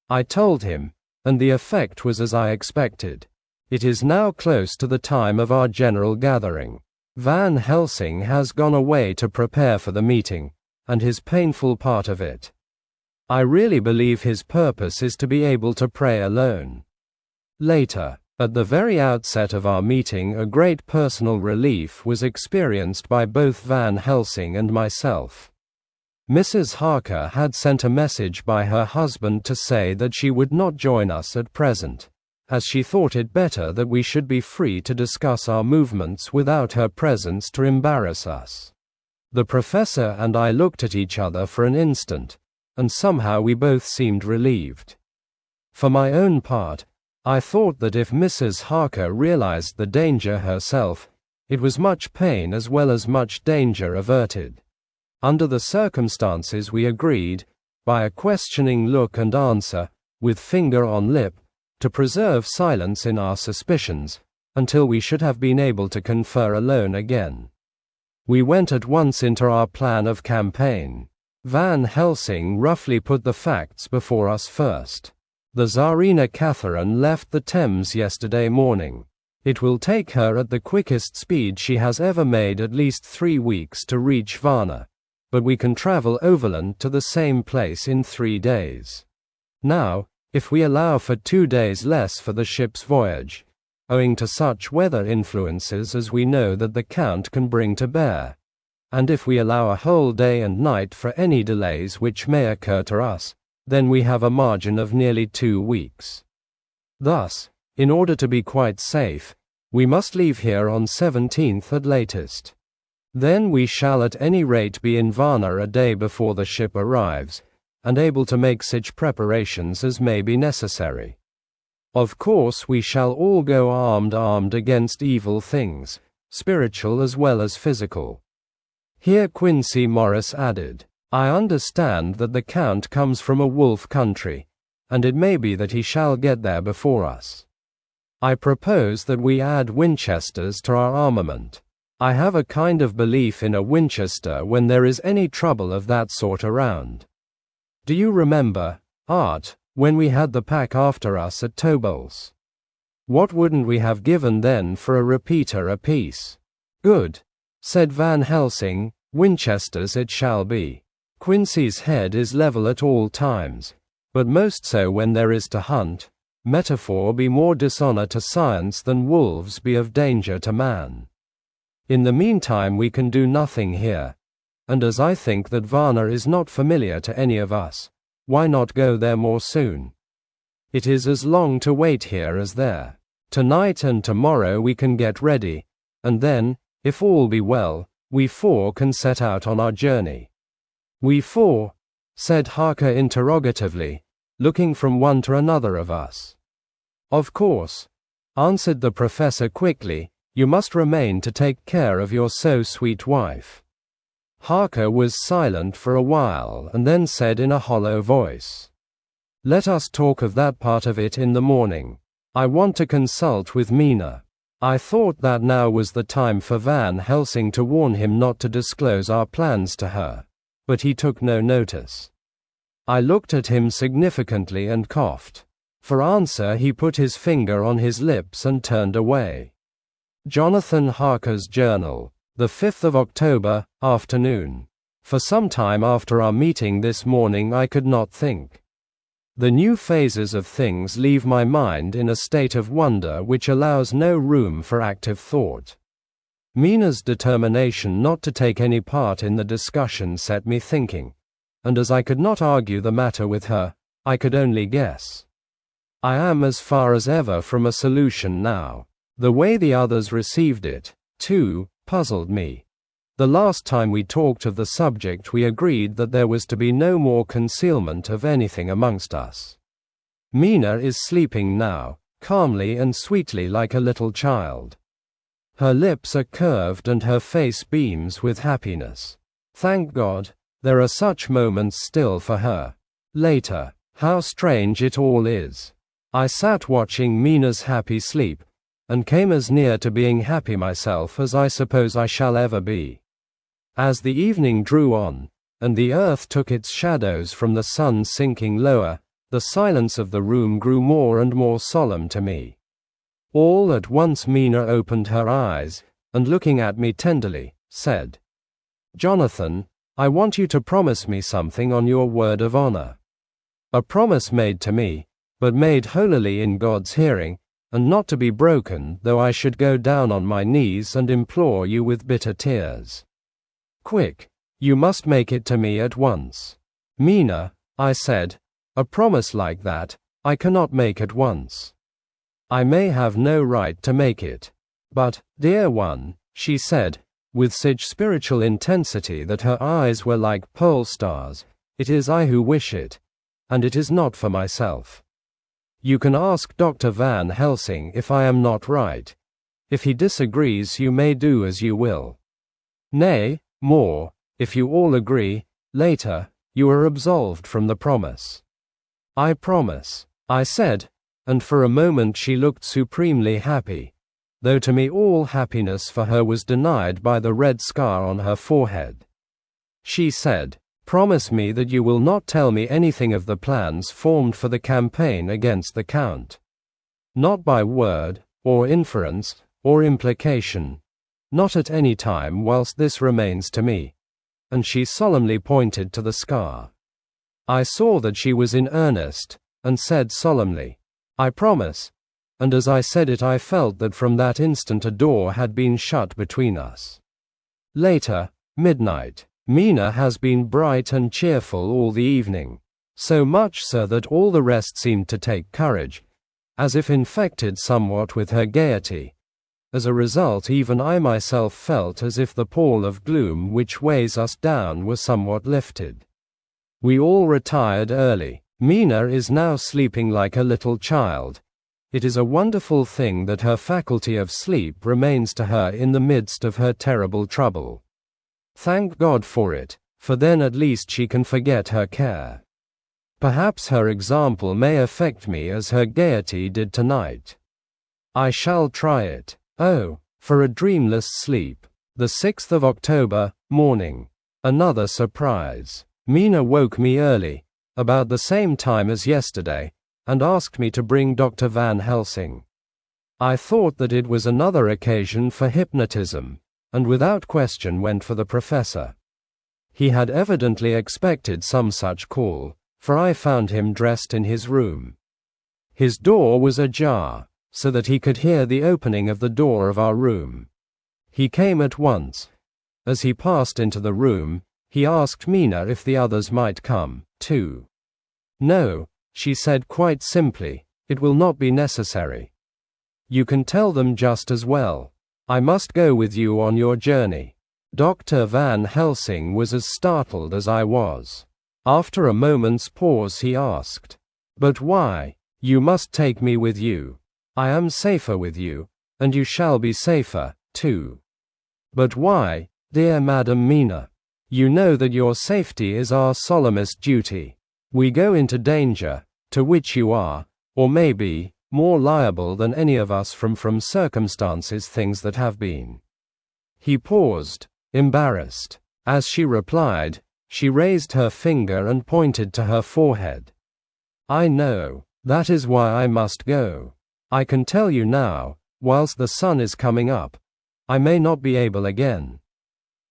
I told him, and the effect was as I expected. It is now close to the time of our general gathering. Van Helsing has gone away to prepare for the meeting, and his painful part of it. I really believe his purpose is to be able to pray alone. Later, at the very outset of our meeting, a great personal relief was experienced by both Van Helsing and myself. Mrs. Harker had sent a message by her husband to say that she would not join us at present, as she thought it better that we should be free to discuss our movements without her presence to embarrass us. The professor and I looked at each other for an instant, and somehow we both seemed relieved. For my own part, I thought that if Mrs. Harker realized the danger herself, it was much pain as well as much danger averted. Under the circumstances we agreed, by a questioning look and answer, with finger on lip, to preserve silence in our suspicions, until we should have been able to confer alone again. We went at once into our plan of campaign. Van Helsing roughly put the facts before us first. The Tsarina Catherine left the Thames yesterday morning. It will take her at the quickest speed she has ever made at least 3 weeks to reach Varna, but we can travel overland to the same place in 3 days. Now, if we allow for 2 days less for the ship's voyage, owing to such weather influences as we know that the Count can bring to bear, and if we allow a whole day and night for any delays which may occur to us, then we have a margin of nearly 2 weeks. Thus, in order to be quite safe, we must leave here on 17th at latest. Then we shall at any rate be in Varna a day before the ship arrives, and able to make such preparations as may be necessary. Of course we shall all go armed against evil things, spiritual as well as physical. Here Quincey Morris added, I understand that the Count comes from a wolf country, and it may be that he shall get there before us. I propose that we add Winchesters to our armament. I have a kind of belief in a Winchester when there is any trouble of that sort around. Do you remember, Art, when we had the pack after us at Tobol's? What wouldn't we have given then for a repeater apiece? Good, said Van Helsing, Winchesters it shall be. Quincey's head is level at all times, but most so when there is to hunt. Metaphor be more dishonor to science than wolves be of danger to man. In the meantime we can do nothing here, and as I think that Varna is not familiar to any of us, why not go there more soon? It is as long to wait here as there. Tonight and tomorrow we can get ready, and then, if all be well, we 4 can set out on our journey. We 4? Said Harker interrogatively, looking from one to another of us. Of course, answered the professor quickly, you must remain to take care of your so sweet wife. Harker was silent for a while and then said in a hollow voice, let us talk of that part of it in the morning. I want to consult with Mina. I thought that now was the time for Van Helsing to warn him not to disclose our plans to her, but he took no notice. I looked at him significantly and coughed. For answer he put his finger on his lips and turned away. Jonathan Harker's Journal, the 5th of October, afternoon. For some time after our meeting this morning I could not think. The new phases of things leave my mind in a state of wonder which allows no room for active thought. Mina's determination not to take any part in the discussion set me thinking, and as I could not argue the matter with her, I could only guess. I am as far as ever from a solution now. The way the others received it, too, puzzled me. The last time we talked of the subject we agreed that there was to be no more concealment of anything amongst us. Mina is sleeping now, calmly and sweetly like a little child. Her lips are curved and her face beams with happiness. Thank God, there are such moments still for her. Later, how strange it all is. I sat watching Mina's happy sleep, and came as near to being happy myself as I suppose I shall ever be. As the evening drew on, and the earth took its shadows from the sun sinking lower, the silence of the room grew more and more solemn to me. All at once Mina opened her eyes, and looking at me tenderly, said, "Jonathan, I want you to promise me something on your word of honor." A promise made to me, but made holily in God's hearing, and not to be broken though I should go down on my knees and implore you with bitter tears. "Quick, you must make it to me at once." "Mina," I said, "a promise like that, I cannot make at once. I may have no right to make it. But, dear one," she said, with such spiritual intensity that her eyes were like pole stars, "it is I who wish it, and it is not for myself. You can ask Dr. Van Helsing if I am not right. If he disagrees, you may do as you will. Nay, more, if you all agree, later, you are absolved from the promise." "I promise," I said, and for a moment she looked supremely happy, though to me all happiness for her was denied by the red scar on her forehead. She said, "Promise me that you will not tell me anything of the plans formed for the campaign against the Count. Not by word, or inference, or implication. Not at any time whilst this remains to me." And she solemnly pointed to the scar. I saw that she was in earnest, and said solemnly, "I promise," and as I said it I felt that from that instant a door had been shut between us. Later, midnight. Mina has been bright and cheerful all the evening, so much so that all the rest seemed to take courage, as if infected somewhat with her gaiety. As a result, even I myself felt as if the pall of gloom which weighs us down was somewhat lifted. We all retired early. Mina is now sleeping like a little child. It is a wonderful thing that her faculty of sleep remains to her in the midst of her terrible trouble. Thank God for it, for then at least she can forget her care. Perhaps her example may affect me as her gaiety did tonight. I shall try it. Oh, for a dreamless sleep. The 6th of October, morning. Another surprise. Mina woke me early, about the same time as yesterday, and asked me to bring Dr. Van Helsing. I thought that it was another occasion for hypnotism, and without question went for the professor. He had evidently expected some such call, for I found him dressed in his room. His door was ajar, so that he could hear the opening of the door of our room. He came at once. As he passed into the room, he asked Mina if the others might come, too. "No," she said quite simply, "it will not be necessary. You can tell them just as well. I must go with you on your journey." Dr. Van Helsing was as startled as I was. After a moment's pause he asked, "But why? You must take me with you. I am safer with you, and you shall be safer, too." "But why, dear Madam Mina? You know that your safety is our solemnest duty. We go into danger, to which you are, or may be, more liable than any of us from circumstances things that have been." He paused, embarrassed. As she replied, she raised her finger and pointed to her forehead. "I know. That is why I must go. I can tell you now, whilst the sun is coming up, I may not be able again.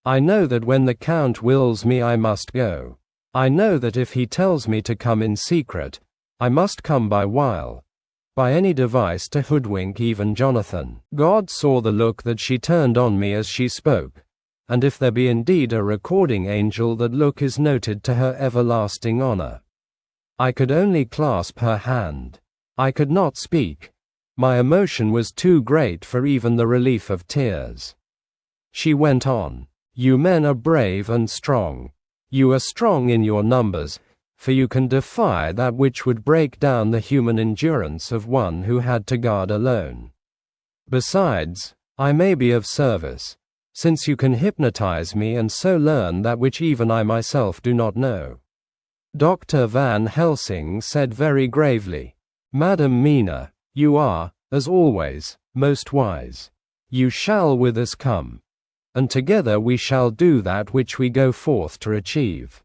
I know that when the Count wills me I must go. I know that if he tells me to come in secret, I must come by any device to hoodwink even Jonathan." God saw the look that she turned on me as she spoke, and if there be indeed a recording angel, that look is noted to her everlasting honor. I could only clasp her hand. I could not speak. My emotion was too great for even the relief of tears. She went on, "You men are brave and strong. You are strong in your numbers, for you can defy that which would break down the human endurance of one who had to guard alone. Besides, I may be of service, since you can hypnotize me and so learn that which even I myself do not know." Dr. Van Helsing said very gravely, "Madam Mina, you are, as always, most wise. You shall with us come. and together we shall do that which we go forth to achieve."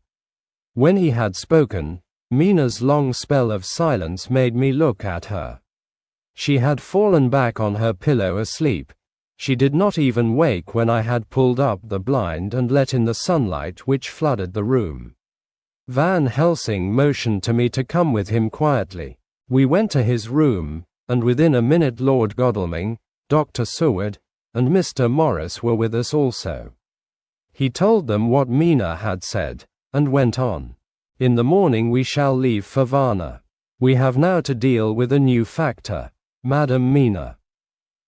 When he had spoken, Mina's long spell of silence made me look at her. She had fallen back on her pillow asleep. She did not even wake when I had pulled up the blind and let in the sunlight which flooded the room. Van Helsing motioned to me to come with him quietly. We went to his room, and within a minute Lord Godalming, Dr. Seward, and Mr. Morris were with us also. He told them what Mina had said, and went on. "In the morning we shall leave for Varna. We have now to deal with a new factor, Madam Mina.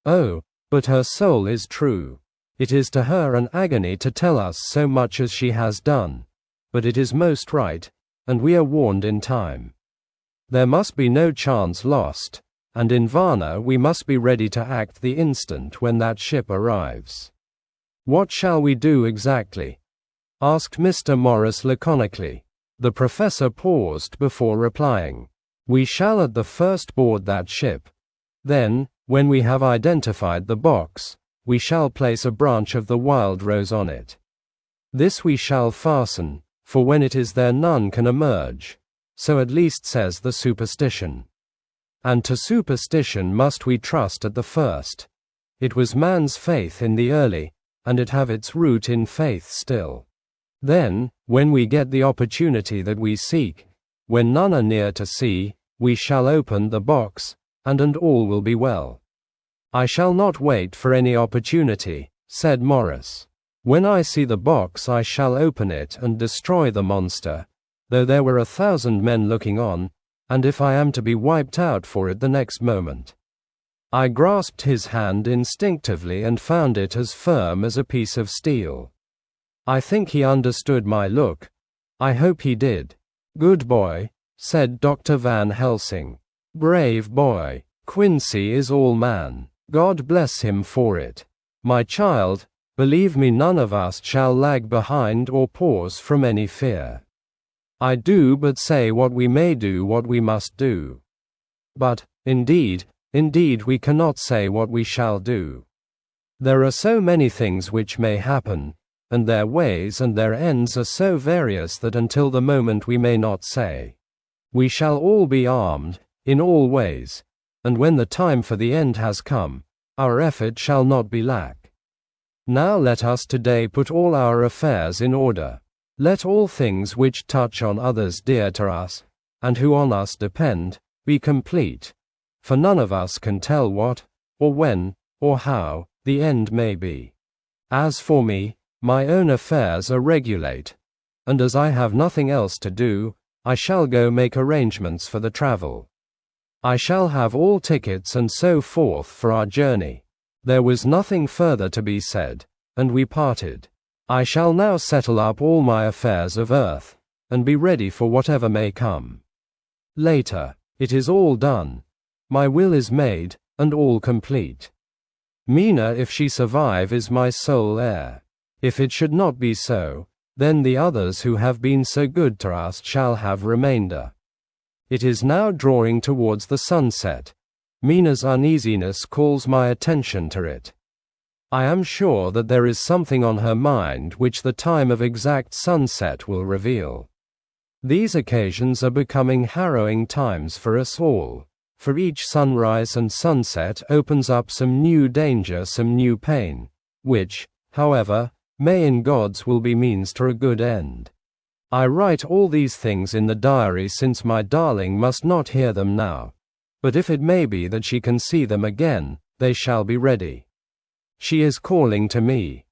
Oh, but her soul is true. It is to her an agony to tell us so much as she has done. But it is most right, and we are warned in time. There must be no chance lost, and in Varna we must be ready to act the instant when that ship arrives." "What shall we do exactly?" asked Mr. Morris laconically. The professor paused before replying. "We shall at the first board that ship. Then, when we have identified the box, we shall place a branch of the wild rose on it. This we shall fasten, for when it is there none can emerge, so at least says the superstition. And to superstition must we trust at the first. It was man's faith in the early, and it have its root in faith still. Then, when we get the opportunity that we seek, when none are near to see, we shall open the box, and all will be well." "I shall not wait for any opportunity," said Morris. "When I see the box I shall open it and destroy the monster, though there were 1,000 men looking on, and if I am to be wiped out for it the next moment." I grasped his hand instinctively and found it as firm as a piece of steel. I think he understood my look. I hope he did. "Good boy," said Dr. Van Helsing. "Brave boy. Quincy is all man. God bless him for it. My child, believe me, none of us shall lag behind or pause from any fear. I do but say what we may do, what we must do. But, indeed, we cannot say what we shall do. There are so many things which may happen, and their ways and their ends are so various that until the moment we may not say. We shall all be armed, in all ways, and when the time for the end has come, our effort shall not be lack. Now let us today put all our affairs in order. Let all things which touch on others dear to us, and who on us depend, be complete, for none of us can tell what, or when, or how, the end may be. As for me, my own affairs are regulate, and as I have nothing else to do, I shall go make arrangements for the travel. I shall have all tickets and so forth for our journey." There was nothing further to be said, and we parted. I shall now settle up all my affairs of earth, and be ready for whatever may come. Later, it is all done. My will is made, and all complete. Mina, if she survive, is my sole heir. If it should not be so, then the others who have been so good to us shall have remainder. It is now drawing towards the sunset. Mina's uneasiness calls my attention to it. I am sure that there is something on her mind which the time of exact sunset will reveal. These occasions are becoming harrowing times for us all, for each sunrise and sunset opens up some new danger, some new pain, which, however, may in God's will be means to a good end. I write all these things in the diary since my darling must not hear them now. But if it may be that she can see them again, they shall be ready. She is calling to me.